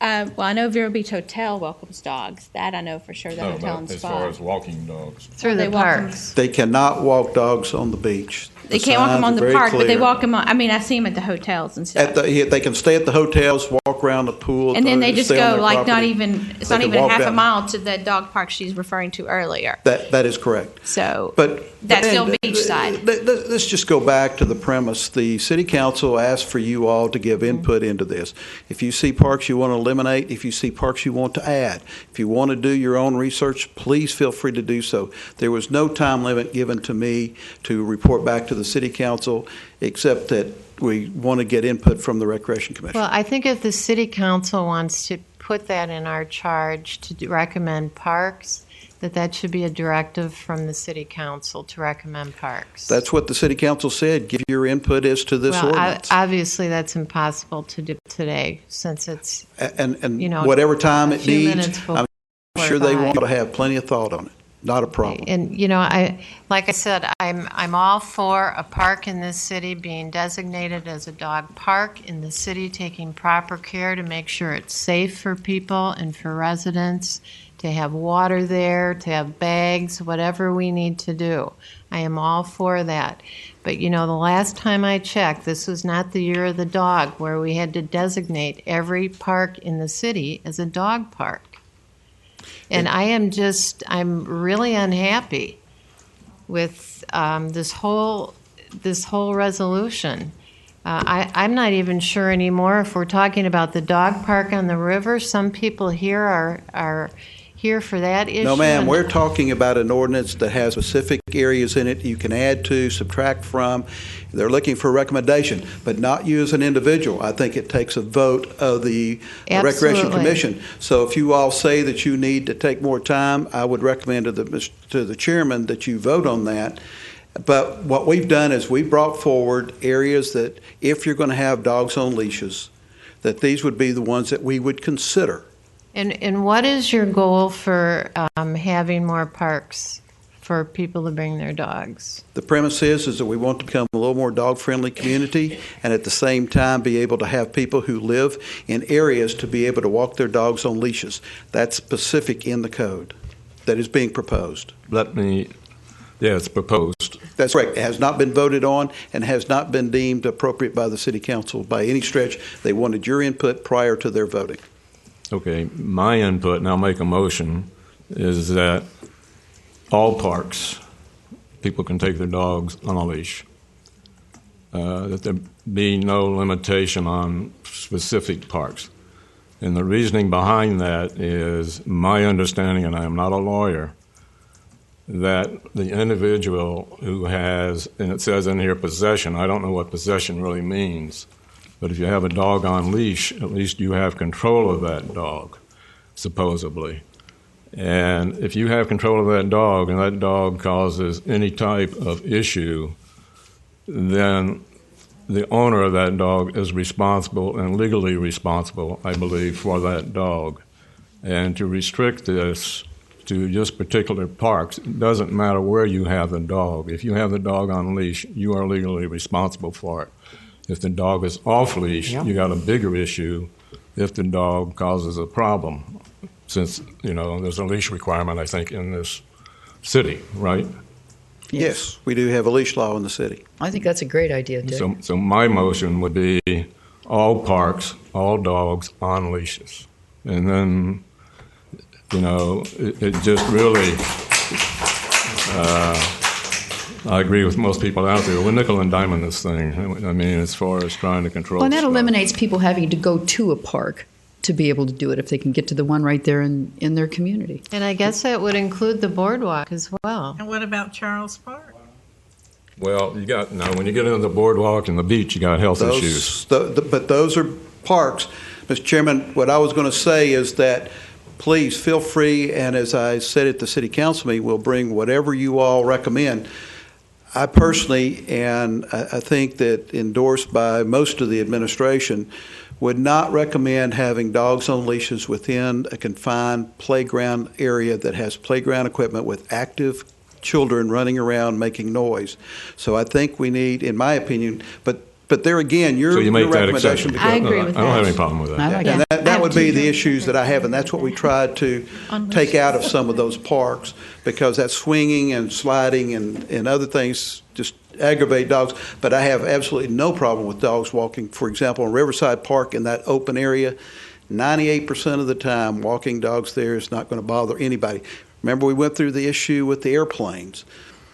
well, I know Vero Beach Hotel welcomes dogs. That I know for sure. The No, hotel but and as spa. far as walking dogs. Through They the walk 'em- parks. They cannot walk dogs on the beach. They can't walk them signs on are the very park, but they clear. walk them on. I mean, I see them at the hotels and stuff. They can stay at the hotels, walk around the pool. And then they just stay on go their like not property. even. It's They not can even a walk half a down. mile to the dog park she's referring to earlier. That is correct. So, But that's then, still beachside. Let's just go back to the premise. The city council asked for you all to give input into this. If you see parks you want to eliminate, if you see parks you want to add, if you want to do your own research, please feel free to do so. There was no time limit given to me to report back to the city council, except that we want to get input from the Recreation Commission. Well, I think if the city council wants to put that in our charge to recommend parks, that should be a directive from the city council to recommend parks. That's what the city council said. Give your input as to this well, ordinance. Obviously, that's impossible to do today since it's and you know, whatever time a it few needs, minutes I'm before sure they 5. want to have plenty of thought on it. Not a problem. And you know, like I said, I'm all for a park in this city being designated as a dog park in the city, taking proper care to make sure it's safe for people and for residents, to have water there, to have bags, whatever we need to do. I am all for that. But you know, the last time I checked, this was not the year of the dog where we had to designate every park in the city as a dog park. And I'm really unhappy with this whole resolution. I'm not even sure anymore if we're talking about the dog park on the river. Some people here are here for that issue. No, ma'am, we're talking about an ordinance that has specific areas in it you can add to, subtract from. They're looking for a recommendation, but not you as an individual. I think it takes a vote of the Recreation Absolutely. Commission. So if you all say that you need to take more time, I would recommend to the chairman that you vote on that. But what we've done is we brought forward areas that if you're going to have dogs on leashes, that these would be the ones that we would consider. And what is your goal for having more parks for people to bring their dogs? The premise is that we want to become a little more dog-friendly community and at the same time be able to have people who live in areas to be able to walk their dogs on leashes. That's specific in the code that is being proposed. It's proposed. That's correct. It has not been voted on and has not been deemed appropriate by the city council by any stretch. They wanted your input prior to their voting. Okay, my input, and I'll make a motion, is that all parks, people can take their dogs on a leash. That there be no limitation on specific parks. And the reasoning behind that is my understanding, and I am not a lawyer, that the individual who has, and it says in here possession, I don't know what possession really means, but if you have a dog on leash, at least you have control of that dog, supposedly. And if you have control of that dog and that dog causes any type of issue, then the owner of that dog is responsible and legally responsible, I believe, for that dog. And to restrict this to just particular parks, it doesn't matter where you have the dog. If you have the dog on leash, you are legally responsible for it. If the dog is off leash, you got a bigger issue if the dog causes a problem, since, you know, there's a leash requirement, I think, in this city, right? Yes, we do have a leash law in the city. I think that's a great idea, Dick. So my motion would be all parks, all dogs on leashes. And then, it just really, I agree with most people out there. We're nickel and diming this thing. I mean, as far as trying to control Well, and that stuff. eliminates people having to go to a park to be able to do it if they can get to the one right there in their community. And I guess that would include the boardwalk as well. And what about Charles Park? Well, when you get into the boardwalk and the beach, you got health issues. But those are parks. Mr. Chairman, what I was going to say is that please feel free, and as I said at the city council meeting, we'll bring whatever you all recommend. I personally, and I think that endorsed by most of the administration, would not recommend having dogs on leashes within a confined playground area that has playground equipment with active children running around making noise. So I think we need, in my opinion, but there again, your recommendation. I agree with that. I don't have any problem with that. And that would be the issues that I have, and that's what we tried to take out of some of those parks, because that swinging and sliding and other things just aggravate dogs. But I have absolutely no problem with dogs walking. For example, in Riverside Park, in that open area, 98% of the time, walking dogs there is not going to bother anybody. Remember, we went through the issue with the airplanes,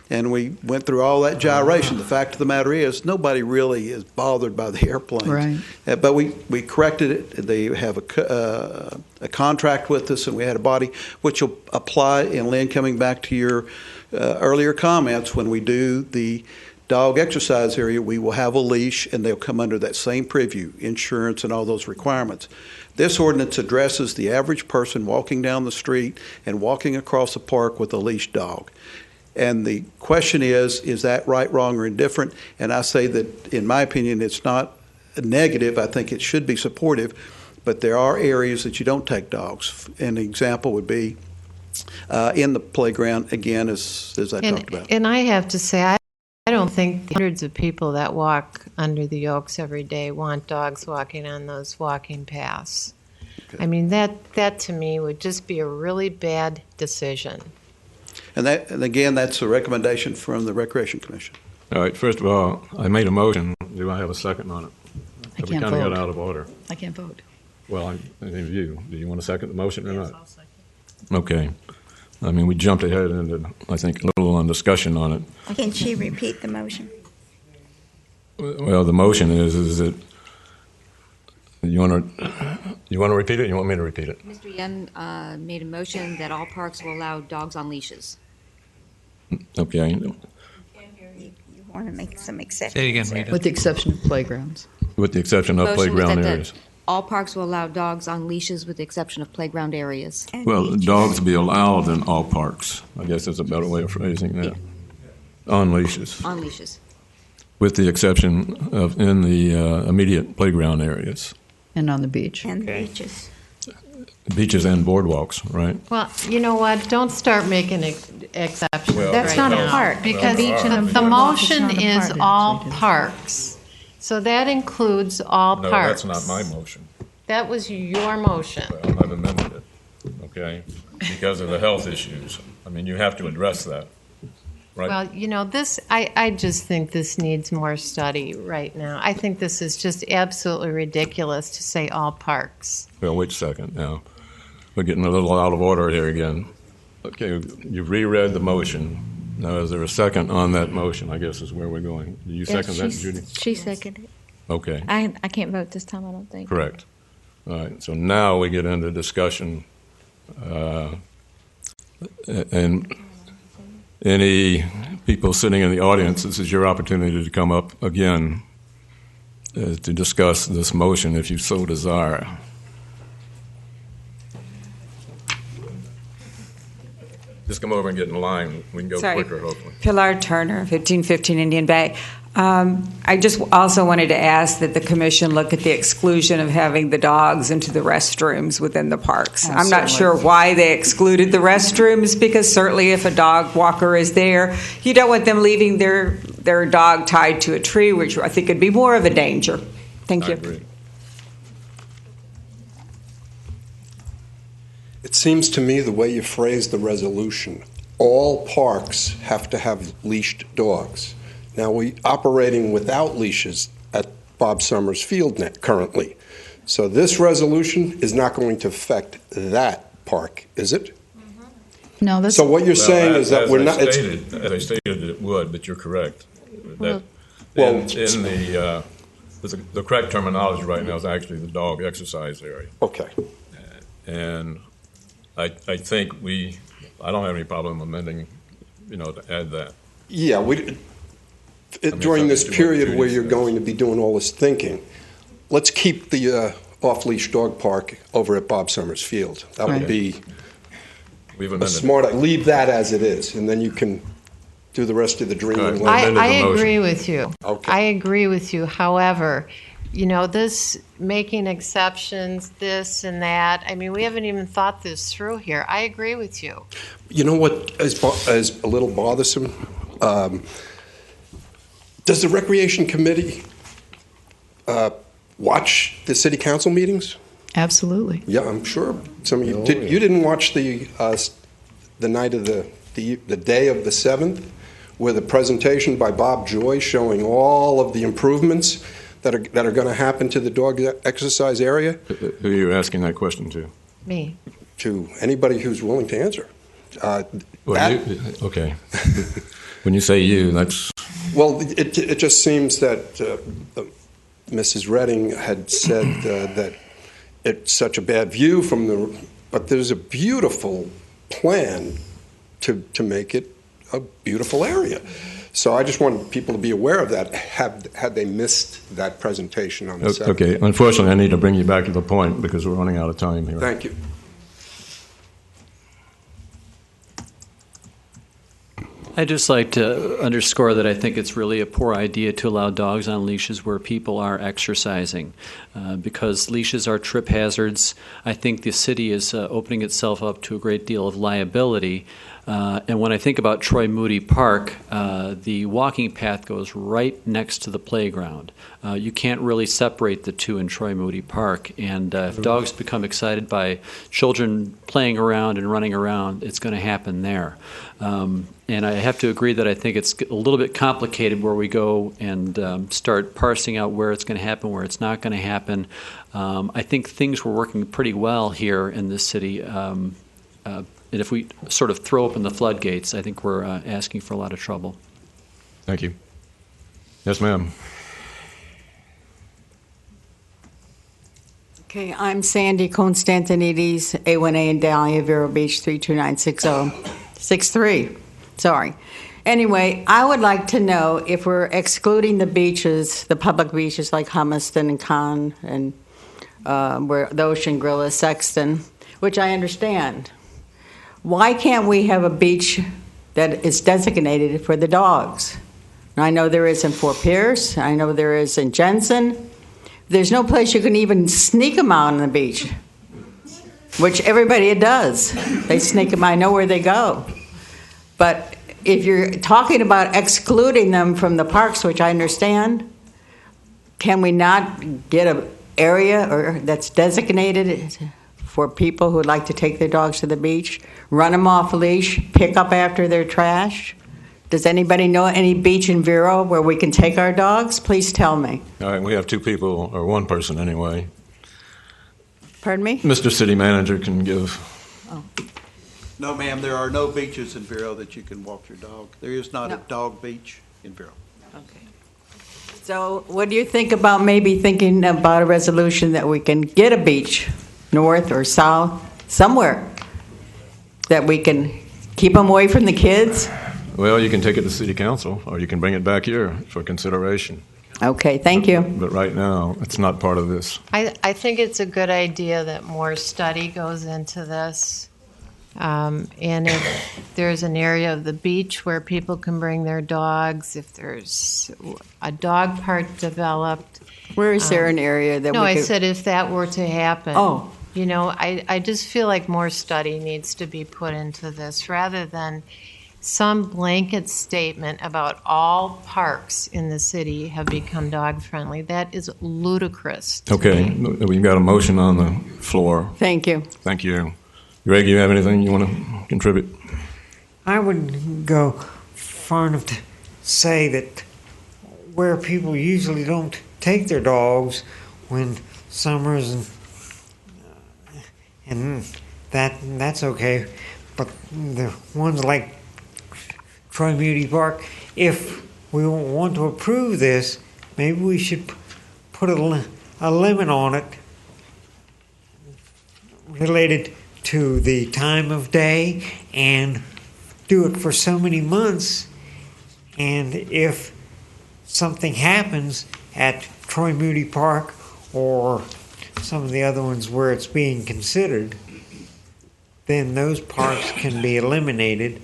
and we went through all that gyration. The fact of the matter is, nobody really is bothered by the airplanes. Right. But we corrected it. They have a contract with us, and we had a body which will apply. And Lynn, coming back to your earlier comments, when we do the dog exercise area, we will have a leash, and they'll come under that same preview, insurance and all those requirements. This ordinance addresses the average person walking down the street and walking across the park with a leashed dog. And the question is that right, wrong, or indifferent? And I say that, in my opinion, it's not negative. I think it should be supportive. But there are areas that you don't take dogs. An example would be in the playground, again, as I talked about. And I have to say, I don't think the hundreds of people that walk under the oaks every day want dogs walking on those walking paths. Okay. I mean, that to me would just be a really bad decision. And again, that's a recommendation from the Recreation Commission. All right, first of all, I made a motion. Do I have a second on it? I can't we kind of vote. got out of order. I can't vote. Well, any of you, do you want to second the motion or not? I'll second. Okay. I mean, we jumped ahead into, I think, a little on discussion on it. Can she repeat the motion? Well, the motion is that you want to repeat it? You want me to repeat it? Mr. Yem made a motion that all parks will allow dogs on leashes. Okay. You want to make some exceptions. Say it again, Rita. With the exception of playgrounds. With the exception of Motion was playground that areas. All parks will allow dogs on leashes with the exception of playground areas. Well, dogs be allowed in all parks. I guess that's a better way of phrasing that. Yeah. On leashes. On leashes. With the exception of in the immediate playground areas. And on the beach. And beaches. Beaches and boardwalks, right? Well, you know what? Don't start making exceptions. Well, That's not a park. Because Beach and a the boardwalk is motion not a is park. all parks. So that includes all No, parks. that's not my motion. That was your motion. Well, I've amended it, okay? Because of the health issues. I mean, you have to address that, right? Well, you know, I just think this needs more study right now. I think this is just absolutely ridiculous to say all parks. Well, wait a second now. We're getting a little out of order here again. Okay, you've reread the motion. Now, is there a second on that motion, I guess is where we're going. Do you second that, Judy? She seconded it. Okay. I can't vote this time, I don't think. Correct. All right, so now we get into discussion. And any people sitting in the audience, this is your opportunity to come up again to discuss this motion if you so desire. Just come over and get in line. We can go quicker, hopefully. Pilar Turner, 1515 Indian Bay. I just also wanted to ask that the commission look at the exclusion of having the dogs into the restrooms within the parks. I'm not sure why they excluded the restrooms, because certainly if a dog walker is there, you don't want them leaving their dog tied to a tree, which I think would be more of a danger. Thank you. I agree. It seems to me the way you phrased the resolution, all parks have to have leashed dogs. Now, we operating without leashes at Bob Summers Field currently. So this resolution is not going to affect that park, is it? No, that's. So what you're saying is that we're not. As I stated, it would, but you're correct. That Well, in the correct terminology right now is actually the dog exercise area. Okay. And I think I don't have any problem amending, to add that. Yeah, during this period where you're going to be doing all this thinking, let's keep the off-leash dog park over at Bob Summers Field. That would be a smart. Leave that as it is, and then you can do the rest of the dreaming. I agree with you. Okay. I agree with you. However, this making exceptions, this and that. I mean, we haven't even thought this through here. I agree with you. You know what is a little bothersome? Does the Recreation Committee watch the city council meetings? Absolutely. Yeah, I'm sure some of you did. You didn't watch the night of the day of the 7th, with a presentation by Bob Joy showing all of the improvements that are going to happen to the dog exercise area? Who are you asking that question to? Me. To anybody who's willing to answer. Okay. When you say you, that's... Well, it just seems that Mrs. Redding had said that it's such a bad view but there's a beautiful plan to make it a beautiful area. So I just wanted people to be aware of that, had they missed that presentation on the 7th. Okay, unfortunately, I need to bring you back to the point because we're running out of time here. Thank you. I'd just like to underscore that I think it's really a poor idea to allow dogs on leashes where people are exercising, because leashes are trip hazards. I think the city is opening itself up to a great deal of liability. And when I think about Troy Moody Park, the walking path goes right next to the playground. You can't really separate the two in Troy Moody Park. And if dogs become excited by children playing around and running around, it's going to happen there. And I have to agree that I think it's a little bit complicated where we go and start parsing out where it's going to happen, where it's not going to happen. I think things were working pretty well here in this city. And if we sort of throw open the floodgates, I think we're asking for a lot of trouble. Thank you. Yes, ma'am. Okay, I'm Sandy Constantinides, A1A in Dahlia, Vero Beach, 3296063. Sorry. Anyway, I would like to know if we're excluding the beaches, the public beaches like Humiston and Con and where the Ocean Grill is Sexton, which I understand. Why can't we have a beach that is designated for the dogs? And I know there is in Fort Pierce. I know there is in Jensen. There's no place you can even sneak them out on the beach, which everybody does. They sneak them. I know where they go. But if you're talking about excluding them from the parks, which I understand, can we not get an area that's designated for people who would like to take their dogs to the beach, run them off a leash, pick up after their trash? Does anybody know any beach in Vero where we can take our dogs? Please tell me. All right, we have two people, or one person anyway. Pardon me? Mr. City Manager can give. Oh. No, ma'am, there are no beaches in Vero that you can walk your dog. There is not a dog beach in Vero. Okay. So what do you think about maybe thinking about a resolution that we can get a beach, north or south, somewhere, that we can keep them away from the kids? Well, you can take it to City Council, or you can bring it back here for consideration. Okay, thank you. But right now, it's not part of this. I think it's a good idea that more study goes into this. And if there's an area of the beach where people can bring their dogs, if there's a dog park developed. Where is there an area that no, we could... I said if that were to happen. Oh. You know, I just feel like more study needs to be put into this rather than some blanket statement about all parks in the city have become dog friendly. That is ludicrous. Okay, we've got a motion on the floor. Thank you. Thank you. Greg, you have anything you want to contribute? I would go far enough to say that where people usually don't take their dogs when summers and that's okay. But the ones like Troy Moody Park, if we want to approve this, maybe we should put a limit on it related to the time of day and do it for so many months. And if something happens at Troy Moody Park or some of the other ones where it's being considered, then those parks can be eliminated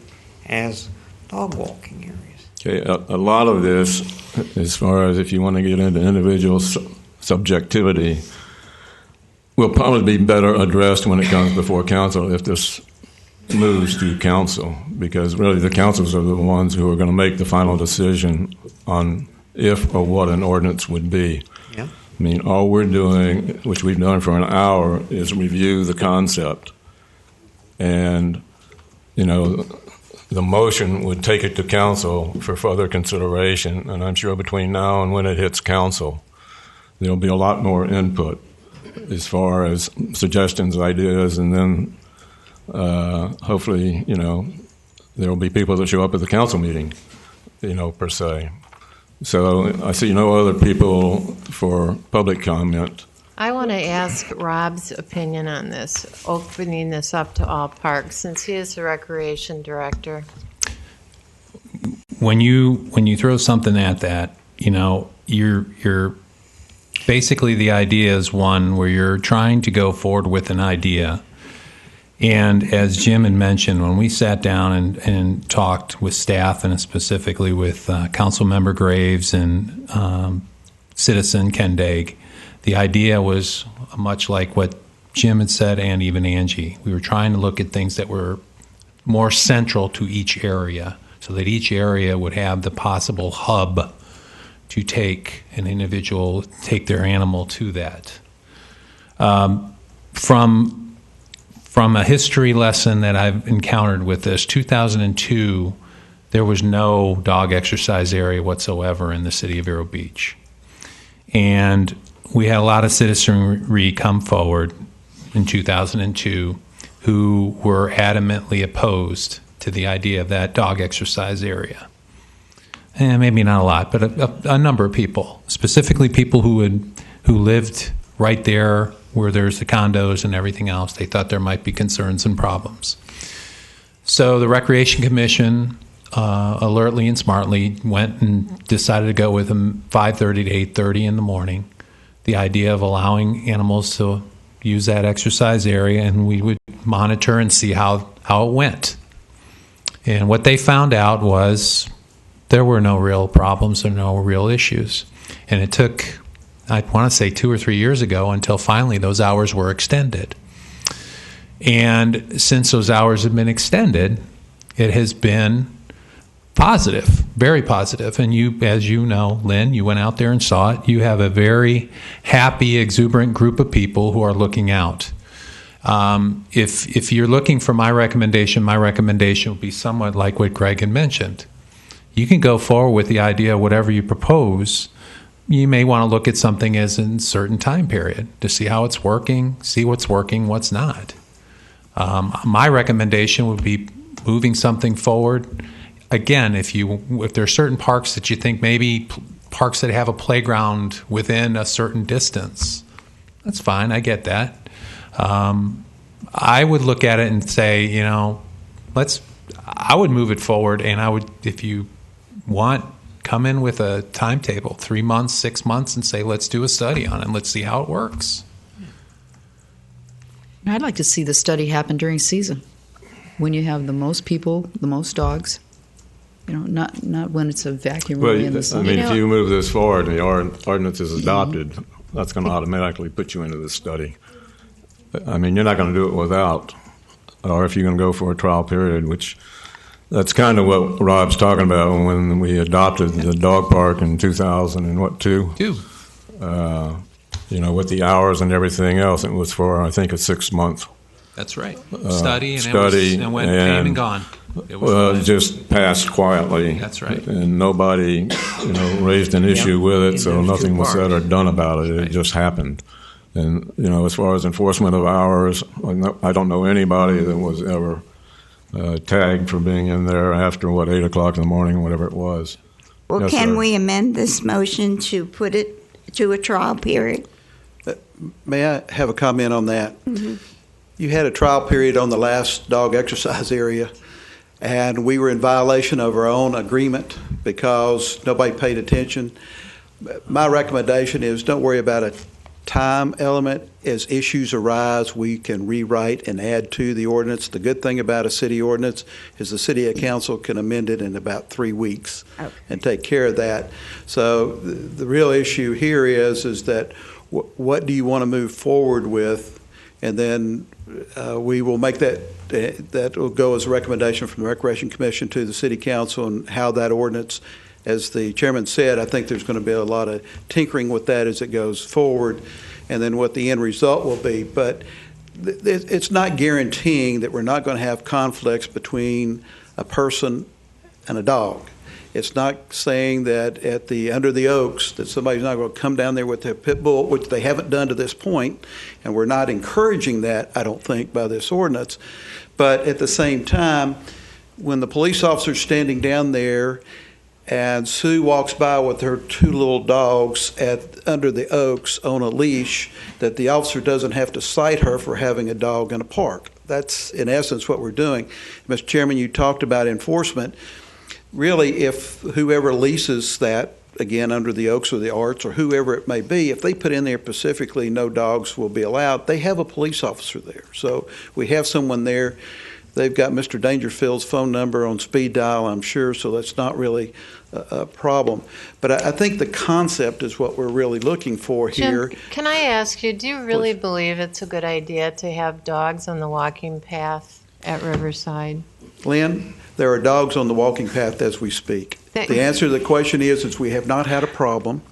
as dog walking areas. Okay, a lot of this, as far as if you want to get into individual subjectivity, will probably be better addressed when it comes before council if this moves to council, because really the councils are the ones who are going to make the final decision on if or what an ordinance would be. Yeah. I mean, all we're doing, which we've done for an hour, is review the concept. And, you know, the motion would take it to council for further consideration, and I'm sure between now and when it hits council, there'll be a lot more input as far as suggestions, ideas, and then hopefully, you know, there'll be people that show up at the council meeting, you know, per se. So I see no other people for public comment. I want to ask Rob's opinion on this, opening this up to all parks, since he is the recreation director. When you throw something at that, you know, you're basically, the idea is one where you're trying to go forward with an idea. And as Jim had mentioned, when we sat down and talked with staff, and specifically with Council Member Graves and Citizen Ken Daig, the idea was much like what Jim had said, and even Angie. We were trying to look at things that were more central to each area, so that each area would have the possible hub to take an individual, take their animal to that. From a history lesson that I've encountered with this, 2002, there was no dog exercise area whatsoever in the city of Vero Beach. And we had a lot of citizenry come forward in 2002 who were adamantly opposed to the idea of that dog exercise area. And maybe not a lot, but a number of people, specifically people who lived right there where there's the condos and everything else. They thought there might be concerns and problems. So the Recreation Commission, alertly and smartly, went and decided to go with them 5:30 to 8:30 in the morning. The idea of allowing animals to use that exercise area, and we would monitor and see how it went. And what they found out was there were no real problems or no real issues. And it took, I want to say 2 or 3 years ago, until finally those hours were extended. And since those hours have been extended, it has been positive, very positive. And you, as you know, Lynn, you went out there and saw it. You have a very happy, exuberant group of people who are looking out. If you're looking for my recommendation would be somewhat like what Greg had mentioned. You can go forward with the idea of whatever you propose. You may want to look at something as in a certain time period to see how it's working, see what's working, what's not. My recommendation would be moving something forward. Again, if there are certain parks that you think, maybe parks that have a playground within a certain distance, that's fine. I get that. I would look at it and say, you know, I would move it forward, and I would, if you want, come in with a timetable, 3 months, 6 months, and say, let's do a study on it, and let's see how it works. I'd like to see the study happen during season, when you have the most people, the most dogs. You know, not when it's a vacuum Well, in the I sun. mean, if you move this forward and the ordinance is adopted, that's going to automatically put you into this study. I mean, you're not going to do it without, or if you're going to go for a trial period, which that's kind of what Rob's talking about when we adopted the dog park in 2002. You know, with the hours and everything else, it was for, I think, a 6 month. That's right. Study, and study, it went came and gone. Well, it just passed quietly. That's right. And nobody, raised an issue with it, so there's nothing two was said or parks. done about it. It just happened. And, as far as enforcement of hours, I don't know anybody that was ever tagged for being in there after, 8 o'clock in the morning, whatever it was. Well, Yes, can sir. we amend this motion to put it to a trial period? May I have a comment on that? Mhm. You had a trial period on the last dog exercise area, and we were in violation of our own agreement because nobody paid attention. My recommendation is don't worry about a time element. As issues arise, we can rewrite and add to the ordinance. The good thing about a city ordinance is the city council can amend it in about 3 weeks and take care of that. So the real issue here is that what do you want to move forward with? And then we will make that will go as a recommendation from the Recreation Commission to the City Council, and how that ordinance, as the chairman said, I think there's going to be a lot of tinkering with that as it goes forward, and then what the end result will be. But it's not guaranteeing that we're not going to have conflicts between a person and a dog. It's not saying that under the oaks that somebody's not going to come down there with their pit bull, which they haven't done to this point, and we're not encouraging that, I don't think, by this ordinance. But at the same time, when the police officer's standing down there and Sue walks by with her 2 little dogs under the oaks on a leash, that the officer doesn't have to cite her for having a dog in a park. That's, in essence, what we're doing. Mr. Chairman, you talked about enforcement. Really, if whoever leases that, again, under the Oaks or the Arts or whoever it may be, if they put in there specifically no dogs will be allowed, they have a police officer there. So we have someone there. They've got Mr. Dangerfield's phone number on speed dial, I'm sure, so that's not really a problem. But I think the concept is what we're really looking for here. Jim, can I ask you, do you really believe it's a good idea to have dogs on the walking path at Riverside? Lynn, there are dogs on the walking path as we speak. The answer to the question is we have not had a problem,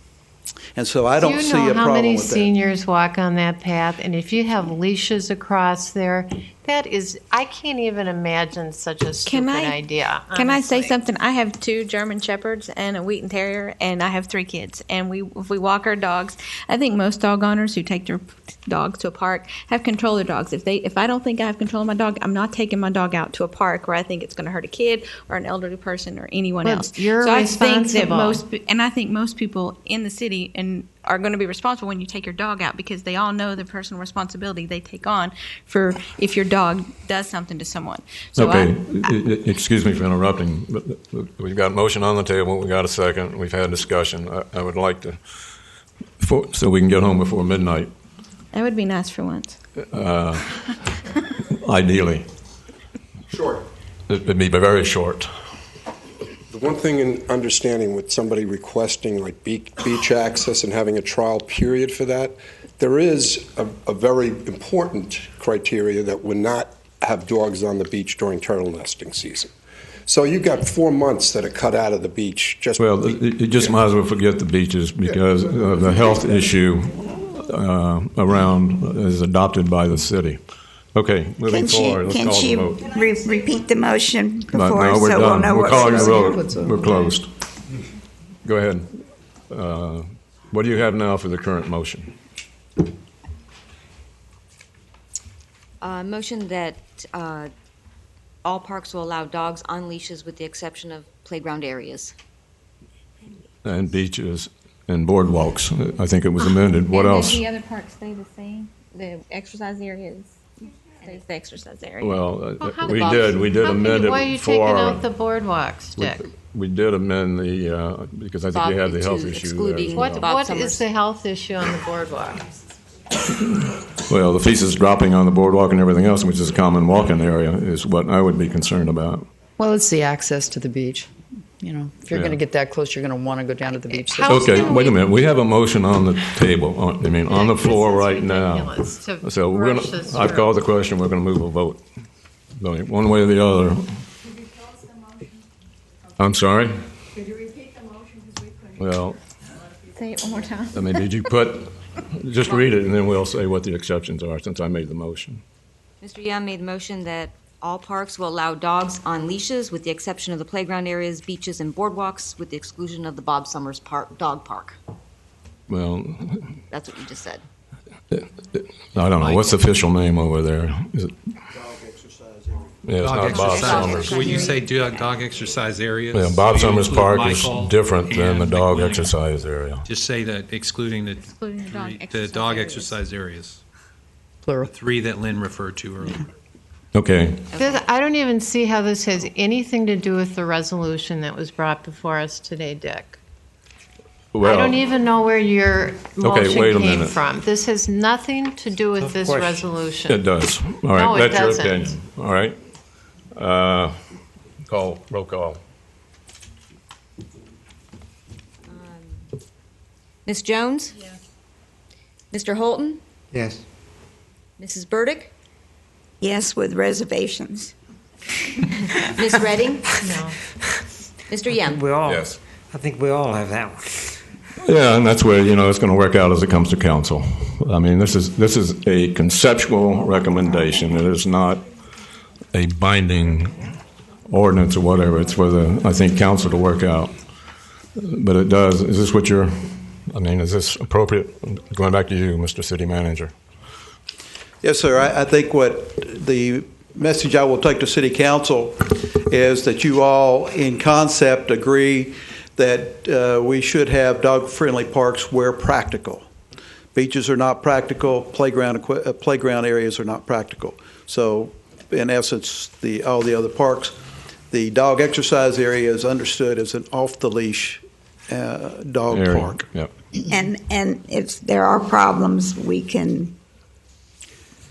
and so I don't see a Do you know how problem many with that. seniors walk on that path? And if you have leashes across there, that is, I can't even imagine such a stupid idea. Can I say something? I have 2 German Shepherds and a Wheaton Terrier, and I have 3 kids. And if we walk our dogs, I think most dog owners who take their dogs to a park have control of their dogs. If I don't think I have control of my dog, I'm not taking my dog out to a park where I think it's going to hurt a kid or an elderly person or anyone Well, else. you're so I think that responsible. I think most people in the city are going to be responsible when you take your dog out, because they all know the personal responsibility they take on for if your dog does something to someone. So Okay, excuse me for interrupting, but we've got a motion on the table, we got a second, we've had discussion. I would like to, so we can get home before midnight, that would be nice for once. ideally. Sure. It'd be very short. The one thing in understanding with somebody requesting like beach access and having a trial period for that, there is a very important criteria that would not have dogs on the beach during turtle nesting season. So you got 4 months that are cut out of the beach. You just might as well forget the beaches because of the health issue around is adopted by the city. Okay, moving forward, let's call the vote. Can she repeat the motion before, No, we're so done. we'll know We're what calling she's the vote. We're closed. Go ahead. What do you have now for the current motion? Motion that all parks will allow dogs on leashes with the exception of playground areas. And beaches and boardwalks. I think it was amended. What else? Does the other parks stay the same? The exercise areas stays the exercise area. Well, how we about- did amend it Why are you for. taking out the boardwalks, Dick? We did amend the because I think we have the health issue there as well. What is the health issue on the boardwalk? Well, the feces dropping on the boardwalk and everything else, which is a common walking area, is what I would be concerned about. Well, it's the access to the beach. You know, if you're Yeah. going to get that close, you're going to want to go down to the beach. Okay, wait a minute. We have a motion on the table. On the floor right now. ridiculous to So rush this I've through. called the question. We're going to move a vote. One way or the other. I'm sorry. Could you repeat the motion? Well, Say it one more time. did you just read it and then we'll say what the exceptions are since I made the motion. Mr. Young made the motion that All parks will allow dogs on leashes with the exception of the playground areas, beaches, and boardwalks with the exclusion of the Bob Summers Dog Park. Well, That's what you just said. I don't know. What's the official name over there? Is it? Yeah, it's Dog not Bob exercise. Summers. When you say dog exercise areas, Yeah, Bob so you Summers include Park is Michael different than the and dog McWilliams. exercise area. Just say that excluding the dog exercise areas. Plural. The three that Lynn referred to earlier. Okay. I don't even see how this has anything to do with the resolution that was brought before us today, Dick. Well, I don't even know where your motion wait a came minute. from. This has nothing to do with this It resolution. does. All right, No, it that's your doesn't. opinion. All right. Roll call. Ms. Jones? Yes. Mr. Holton? Yes. Mrs. Burdick? Yes, with reservations. Ms. Redding? No. Mr. Yem? Yes. I think we all have that one. Yeah, and that's where, it's going to work out as it comes to council. I mean, this is a conceptual recommendation. It is not a binding ordinance or whatever. It's for I think, council to work out. But it does. Is this is this appropriate? Going back to you, Mr. City Manager. Yes, sir. I think what the message I will take to City Council is that you all, in concept, agree that we should have dog-friendly parks where practical. Beaches are not practical. Playground areas are not practical. So, in essence, all the other parks, the dog exercise area is understood as an off-the-leash dog Area. park. Yep. And if there are problems, we can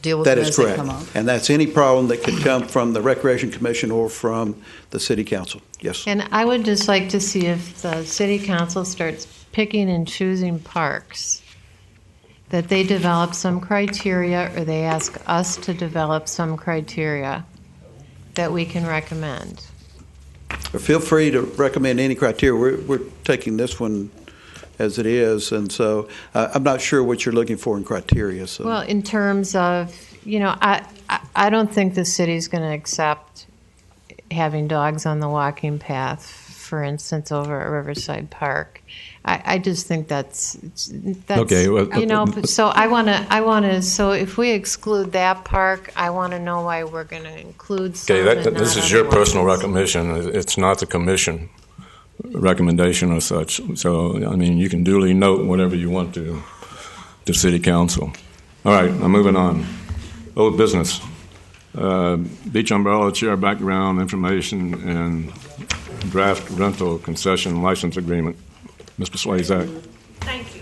deal with That them is as they correct. come up. And that's any problem that could come from the Recreation Commission or from the City Council. Yes. And I would just like to see if the city council starts picking and choosing parks, that they develop some criteria or they ask us to develop some criteria that we can recommend. Feel free to recommend any criteria. We're taking this one as it is, and so I'm not sure what you're looking for in criteria. So. Well, in terms of, I don't think the city's going to accept having dogs on the walking path, for instance, over at Riverside Park. I just think that's Okay, well, so I want to, so if we exclude that park, I want to know why we're going to include some Okay, and this not is your other personal ones. recommendation. It's not the commission recommendation or such. So, you can duly note whatever you want to City Council. All right, I'm moving on. Old business. Beach umbrella chair background information and draft rental concession license agreement. Mr. Slazak. Thank you.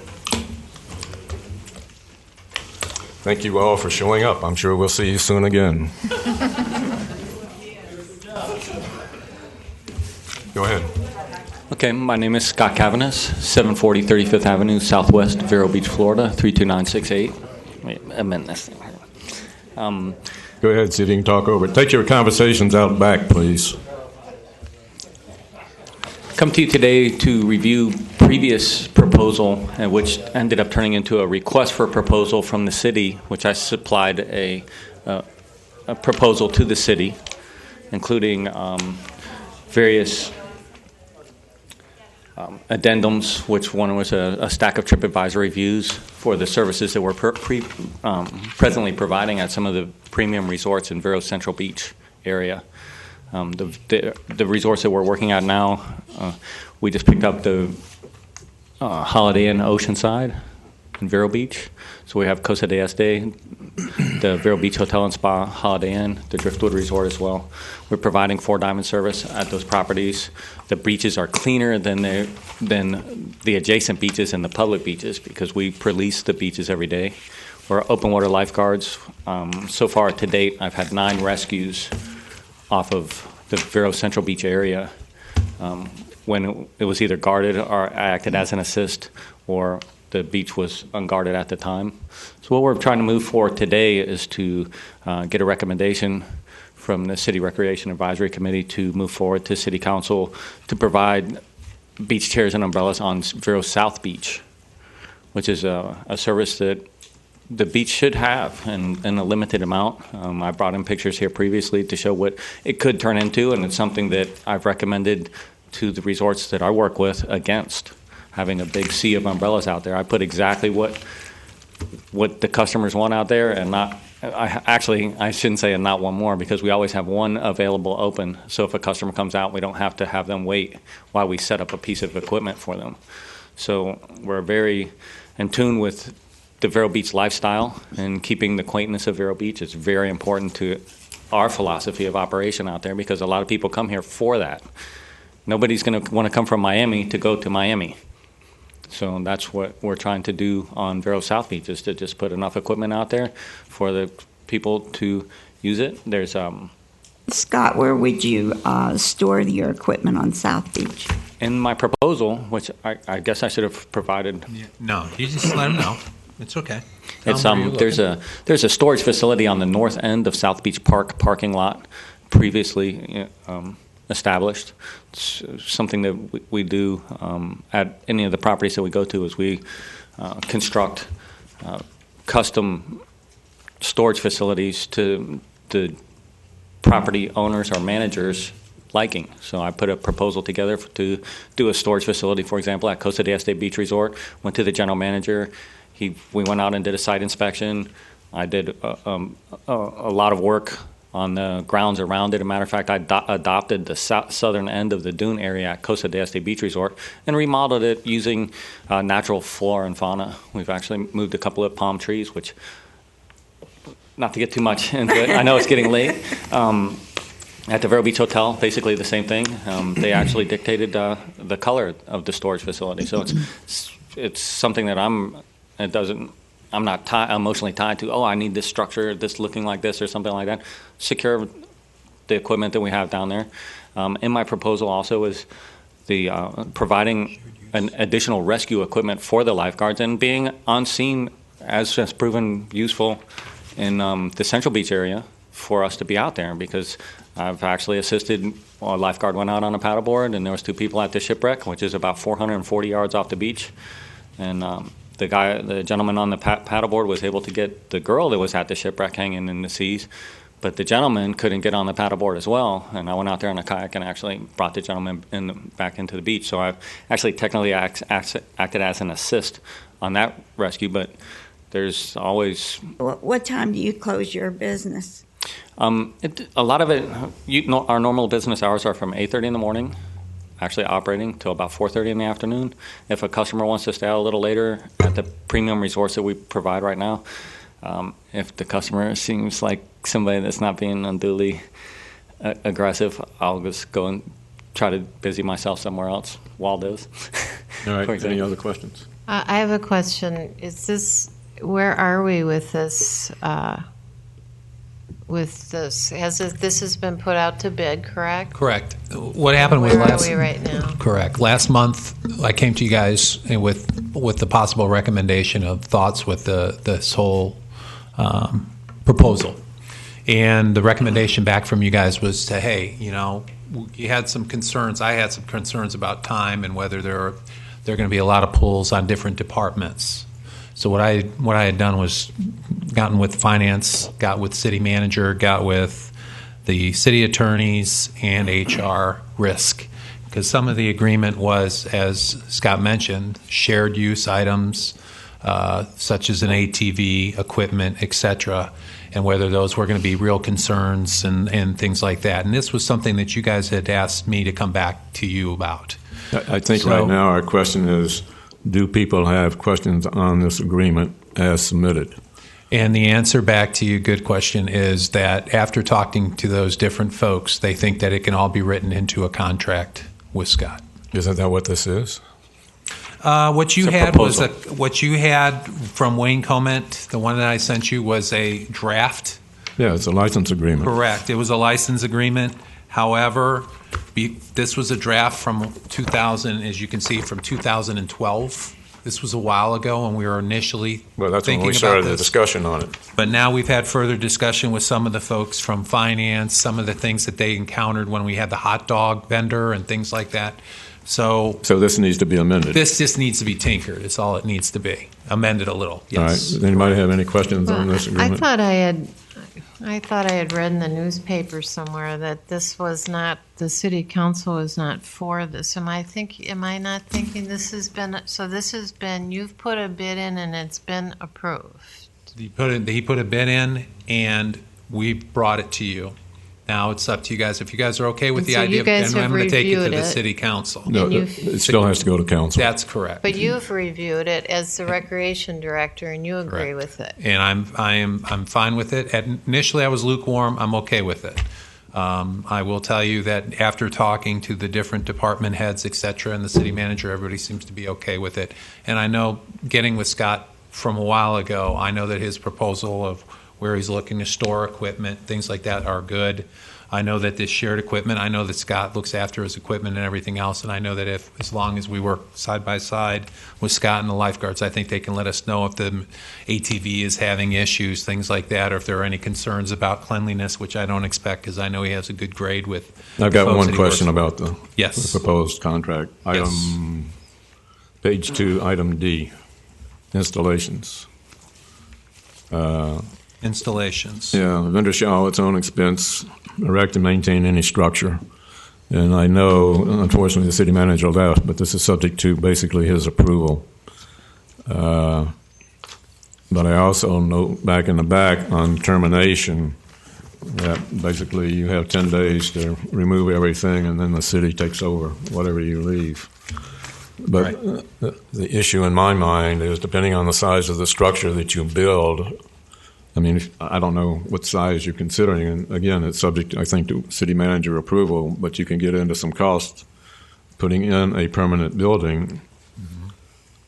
Thank you all for showing up. I'm sure we'll see you soon again. Go ahead. Okay, my name is Scott Cavanis, 740 35th Avenue, Southwest, Vero Beach, Florida, 32968. Wait, amend this thing here. Go ahead, see if you can talk over it. Take your conversations out back, please. Come to you today to review previous proposal, which ended up turning into a request for a proposal from the city, which I supplied a proposal to the city, including various addendums, which one was a stack of TripAdvisor reviews for the services that we're presently providing at some of the premium resorts in Vero Central Beach area. The resorts that we're working at now, we just picked up the Holiday Inn Oceanside in Vero Beach. So we have Costa de Este, the Vero Beach Hotel and Spa, Holiday Inn, the Driftwood Resort as well. We're providing 4-diamond service at those properties. The beaches are cleaner than the adjacent beaches and the public beaches because we police the beaches every day. We're open water lifeguards. So far to date, I've had 9 rescues off of the Vero Central Beach area when it was either guarded or I acted as an assist or the beach was unguarded at the time. So what we're trying to move forward today is to get a recommendation from the City Recreation Advisory Committee to move forward to City Council to provide beach chairs and umbrellas on Vero South Beach, which is a service that the beach should have in a limited amount. I brought in pictures here previously to show what it could turn into, and it's something that I've recommended to the resorts that I work with against having a big sea of umbrellas out there. I put exactly what the customers want out there, and I shouldn't say not one more, because we always have one available open. So if a customer comes out, we don't have to have them wait while we set up a piece of equipment for them. So we're very in tune with the Vero Beach lifestyle, and keeping the quaintness of Vero Beach is very important to our philosophy of operation out there, because a lot of people come here for that. Nobody's going to want to come from Miami to go to Miami. So that's what we're trying to do on Vero South Beach, is to just put enough equipment out there for the people to use it. There's Scott, where would you store your equipment on South Beach? in my proposal, which I guess I should have provided. No, you just let them know. It's okay. It's there's a storage facility on the north end of South Beach Park parking lot, previously established. It's something that we do at any of the properties that we go to, is we construct custom storage facilities to the property owners or managers' liking. So I put a proposal together to do a storage facility, for example, at Costa de Este Beach Resort. Went to the general manager. We went out and did a site inspection. I did a lot of work on the grounds around it. As a matter of fact, I adopted the southern end of the dune area at Costa de Este Beach Resort and remodeled it using natural flora and fauna. We've actually moved a couple of palm trees, which, not to get too much into it, I know it's getting late. At the Vero Beach Hotel, basically the same thing. They actually dictated the color of the storage facility. So it's something that I'm not emotionally tied to, I need this structure, this looking like this or something like that. Secure the equipment that we have down there. In my proposal also is the providing an additional rescue equipment for the lifeguards, and being on scene as has proven useful in the Central Beach area for us to be out there, because I've actually assisted. A lifeguard went out on a paddleboard, and there was 2 people at the shipwreck, which is about 440 yards off the beach, and the gentleman on the paddleboard was able to get the girl that was at the shipwreck hanging in the seas, but the gentleman couldn't get on the paddleboard as well. And I went out there in a kayak and actually brought the gentleman back into the beach. So I've actually technically acted as an assist on that rescue, but there's always... What time do you close your business? A lot of it, our normal business hours are from 8:30 in the morning, actually operating till about 4:30 in the afternoon. If a customer wants to stay out a little later at the premium resorts that we provide right now, if the customer seems like somebody that's not being unduly aggressive, I'll just go and try to busy myself somewhere else. Waldo's. All right, any other questions? I have a question. Where are we with this? This has been put out to bid, correct? Correct. What happened was Where are we right now? Correct. Last month, I came to you guys with the possible recommendation of thoughts with this whole proposal, and the recommendation back from you guys was to, hey, you had some concerns. I had some concerns about time and whether there are going to be a lot of pulls on different departments. So what I had done was gotten with finance, got with city manager, got with the city attorneys and HR risk, because some of the agreement was, as Scott mentioned, shared use items such as an ATV, equipment, etc., and whether those were going to be real concerns and things like that. And this was something that you guys had asked me to come back to you about. I think right now our question is, do people have questions on this agreement as submitted? And the answer back to you, good question, is that after talking to those different folks, they think that it can all be written into a contract with Scott. Isn't that what this is? What you had from Wayne Coment, the one that I sent you, was a draft. Yeah, it's a license agreement. Correct. It was a license agreement. However, this was a draft from 2000, as you can see, from 2012. This was a while ago when we were initially thinking about this. Well, that's when we started the discussion on it. But now we've had further discussion with some of the folks from finance, some of the things that they encountered when we had the hot dog vendor and things like that. So this needs to be amended. this just needs to be tinkered. It's all it needs to be. Amended a little. All Yes. right. Does anybody have any questions on this I agreement? thought I had read in the newspaper somewhere that this was not, the city council was not for this. Am I not thinking this has been, you've put a bid in and it's been approved? He put a bid in, and we brought it to you. Now it's up to you guys. If you guys are okay with And the so idea, you guys then I'm have going to take it to reviewed the it. city council. No, it still has to go to council. That's correct. But you've reviewed it as the recreation director, and you agree with it. And I'm fine with it. Initially, I was lukewarm. I'm okay with it. I will tell you that after talking to the different department heads, et cetera, and the city manager, everybody seems to be okay with it. And I know, getting with Scott from a while ago, I know that his proposal of where he's looking to store equipment, things like that, are good. I know that this shared equipment, I know that Scott looks after his equipment and everything else, and I know that as long as we work side by side with Scott and the lifeguards, I think they can let us know if the ATV is having issues, things like that, or if there are any concerns about cleanliness, which I don't expect, because I know he has a good grade with. I've got folks one that he question works about the Yes. proposed contract. Item, page 2, item D, installations. Installations. Yeah, the vendor shall, at its own expense, erect and maintain any structure. And I know, unfortunately, the city manager left, but this is subject to basically his approval. But I also note back in the back on termination that basically you have 10 days to remove everything, and then the city takes over whatever you leave. But the issue in my mind is, depending on the size of the structure that you build, I mean, I don't know what size you're considering, and again, it's subject, I think, to city manager approval, but you can get into some costs putting in a permanent building.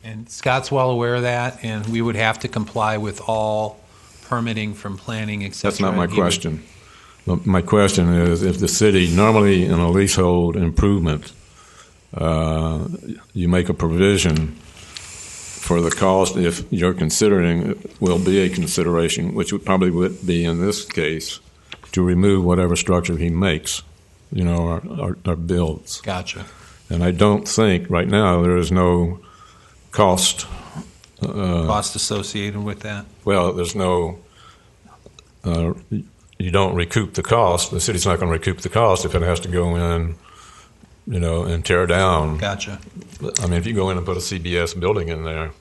And Scott's well aware of that, and we would have to comply with all permitting from planning, et cetera. That's not my question. My question is, if the city, normally in a leasehold improvement, you make a provision for the cost, if you're considering, it will be a consideration, which would probably would be in this case, to remove whatever structure he makes, or builds. Gotcha. And I don't think right now there is no cost. Cost associated with that? Well, there's no, you don't recoup the cost. The city's not going to recoup the cost if it has to go in, and tear down. Gotcha. I mean, if you go in and put a CBS building in there,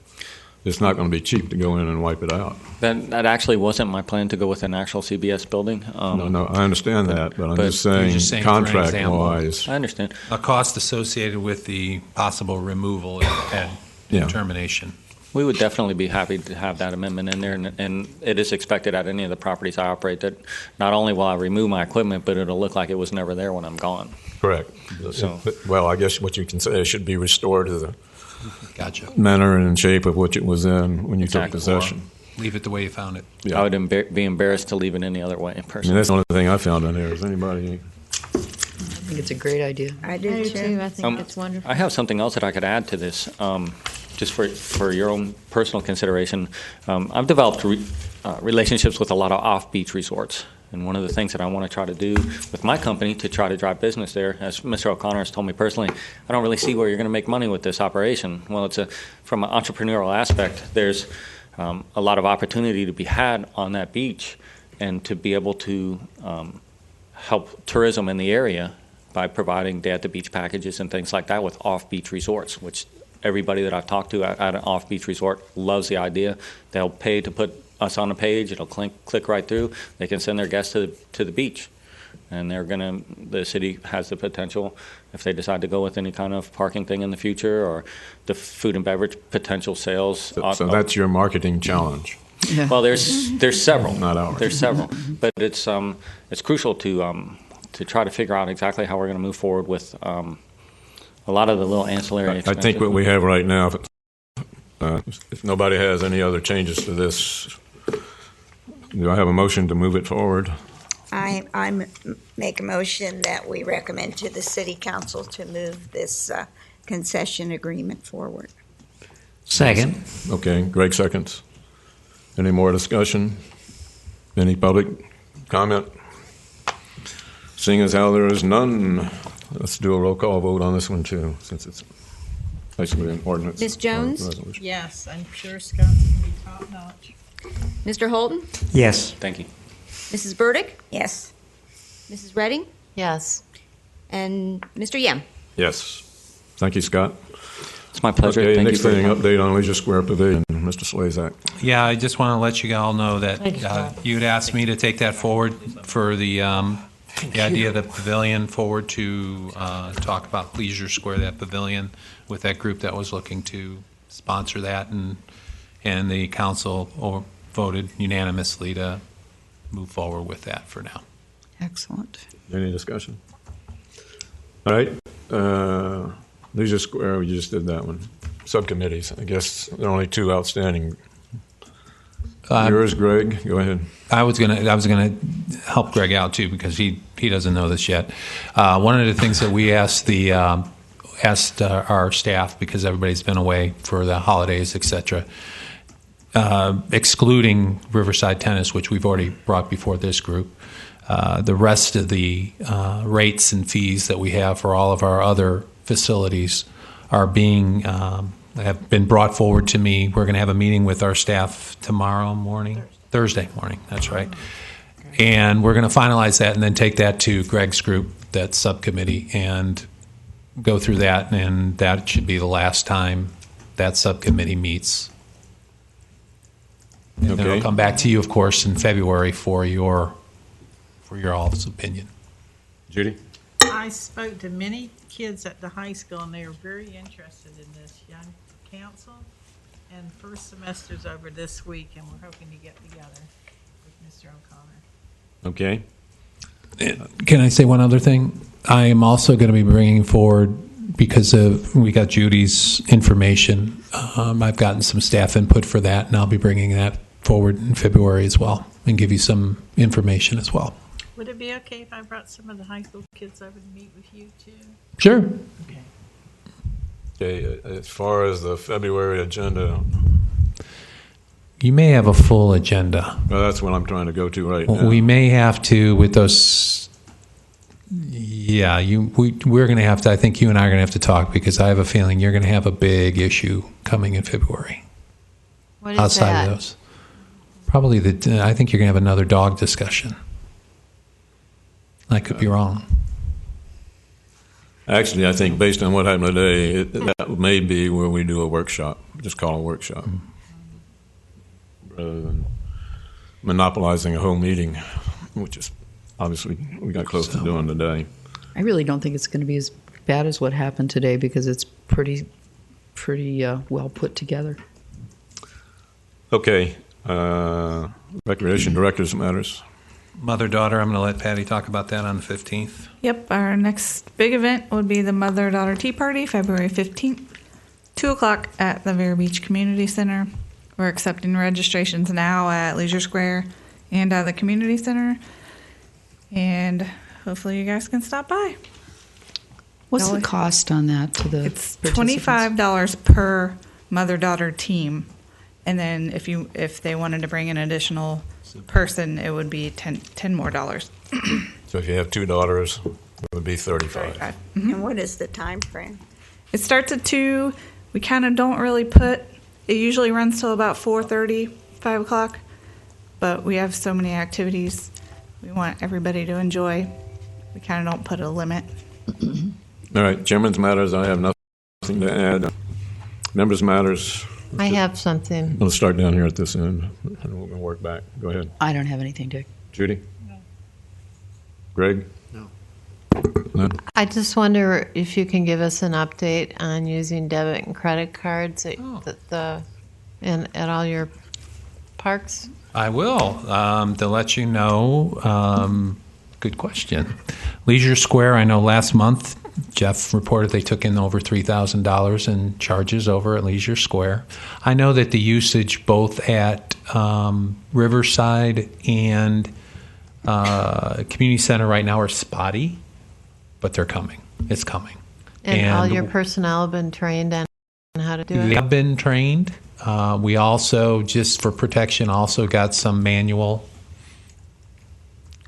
it's not going to be cheap to go in and wipe it out. That actually wasn't my plan, to go with an actual CBS building. No, I understand that, but I'm just saying contract-wise. I understand. A cost associated with the possible removal and termination. We would definitely be happy to have that amendment in there, and it is expected at any of the properties I operate that not only will I remove my equipment, but it'll look like it was never there when I'm gone. Correct. So, well, I guess what you can say, it should be restored to the Gotcha. manner and shape of which it was in when you took possession. Leave it the way you found it. I would be embarrassed to leave it any other way, I mean, personally. that's the only thing I found in there. Is anybody? I think it's a great idea. I do too. I think it's wonderful. I have something else that I could add to this, just for your own personal consideration. I've developed relationships with a lot of off-beach resorts. And one of the things that I want to try to do with my company to try to drive business there, as Mr. O'Connor has told me personally, I don't really see where you're going to make money with this operation. Well, from an entrepreneurial aspect, there's a lot of opportunity to be had on that beach, and to be able to help tourism in the area by providing day at the beach packages and things like that with off-beach resorts, which everybody that I've talked to at an off-beach resort loves the idea. They'll pay to put us on a page. It'll click right through. They can send their guests to the beach, and the city has the potential, if they decide to go with any kind of parking thing in the future, or the food and beverage potential sales. So that's your marketing challenge. Yeah. Well, there's several. Not ours. There's several, but it's crucial to try to figure out exactly how we're going to move forward with a lot of the little ancillary I expenses. think what we have right now, if nobody has any other changes to this, do I have a motion to move it forward? I make a motion that we recommend to the city council to move this concession agreement forward. Second. Okay, Greg seconds. Any more discussion? Any public comment? Seeing as how there is none, let's do a roll call vote on this one too, since it's basically an ordinance. Ms. Jones? Resolution. Yes, I'm sure Scott's going to be top notch. Mr. Holton? Yes. Thank you. Mrs. Burdick? Yes. Mrs. Redding? Yes. And Mr. Yem? Yes. Thank you, Scott. It's my pleasure. Okay, Thank next you for thing, your time. update on Leisure Square Pavilion, Mr. Slazak. Yeah, I just want to let you all know that Thanks, Scott. you'd asked me to take that forward for the idea of the pavilion forward to talk about Leisure Square, that pavilion, with that group that was looking to sponsor that, and the council voted unanimously to move forward with that for now. Excellent. Any discussion? All right. Leisure Square, we just did that one. Subcommittees, I guess there are only two outstanding. Yours, Greg, go ahead. I was gonna help Greg out too, because he doesn't know this yet. One of the things that we asked our staff, because everybody's been away for the holidays, etc., excluding Riverside Tennis, which we've already brought before this group, the rest of the rates and fees that we have for all of our other facilities are being have been brought forward to me. We're going to have a meeting with our staff tomorrow morning, Thursday morning. That's right, and we're going to finalize that and then take that to Greg's group, that subcommittee, and go through that. And that should be the last time that subcommittee meets. And then I'll come back to you, of course, in February for your all's opinion. Judy? I spoke to many kids at the high school, and they are very interested in this. Young council, and first semester's over this week, and we're hoping to get together with Mr. O'Connor. Okay. Can I say one other thing? I am also going to be bringing forward, because we got Judy's information, I've gotten some staff input for that, and I'll be bringing that forward in February as well, and give you some information as well. Would it be okay if I brought some of the high school kids over to meet with you too? Sure. Okay, as far as the February agenda, You may have a full agenda. well, that's what I'm trying to go to right now. We may have to, with those. Yeah, we're going to have to. I think you and I are going to have to talk, because I have a feeling you're going to have a big issue coming in February. What is outside that? of those, probably I think you're going to have another dog discussion. I could be wrong. Actually, I think based on what happened today, that may be where we do a workshop. Just call it a workshop. Rather than monopolizing a whole meeting, which is obviously we got close to doing today. I really don't think it's going to be as bad as what happened today, because it's pretty well put together. Okay. Recreation Directors Matters. Mother-daughter, I'm going to let Patty talk about that on the 15th. Yep, our next big event would be the Mother-Daughter Tea Party, February 15th, 2 o'clock at the Vero Beach Community Center. We're accepting registrations now at Leisure Square and at the Community Center. And hopefully you guys can stop by. What's the cost on that to the It's participants? $25 per mother-daughter team. And then if they wanted to bring an additional person, it would be $10 more. So if you have two daughters, it would be 35. And what is the time frame? It starts at 2. We kind of don't really put, it usually runs till about 4:30, 5 o'clock. But we have so many activities we want everybody to enjoy. We kind of don't put a limit. All right, Chairman's Matters, I have nothing to add. Members' Matters. I have something. We'll start down here at this end, and we'll work back. Go ahead. I don't have anything, Dick. Judy? No. Greg? No. None? I just wonder if you can give us an update on using debit and credit cards at all your parks. I will. To let you know, good question. Leisure Square, I know last month Jeff reported they took in over $3,000 in charges over at Leisure Square. I know that the usage both at Riverside and Community Center right now are spotty, but they're coming. It's coming. And all your personnel have been trained on how to do it? They have been trained. We also, just for protection, also got some manual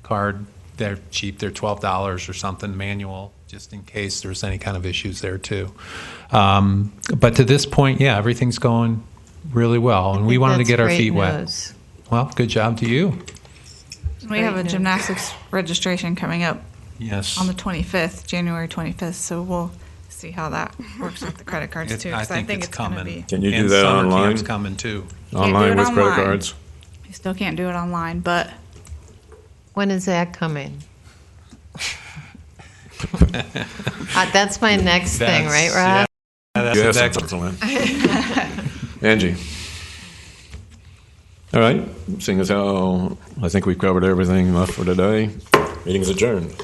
card they're cheap. They're $12 or something manual, just in case there's any kind of issues there too. But to this point, yeah, everything's going really well, and we wanted to get our feet wet. Well, good job to you. We have a gymnastics registration coming up. Yes. On the 25th, January 25th. So we'll see how that works with the credit cards too. I think it's gonna coming. be. Can you do And that summer online? camp's coming too. Online with credit online. cards? You still can't do it online, but When is that coming? That's my next thing, right, Rob? Yeah, You have that's something to learn. Angie. All right. Seeing as how I think we've covered everything left for today, meeting is adjourned.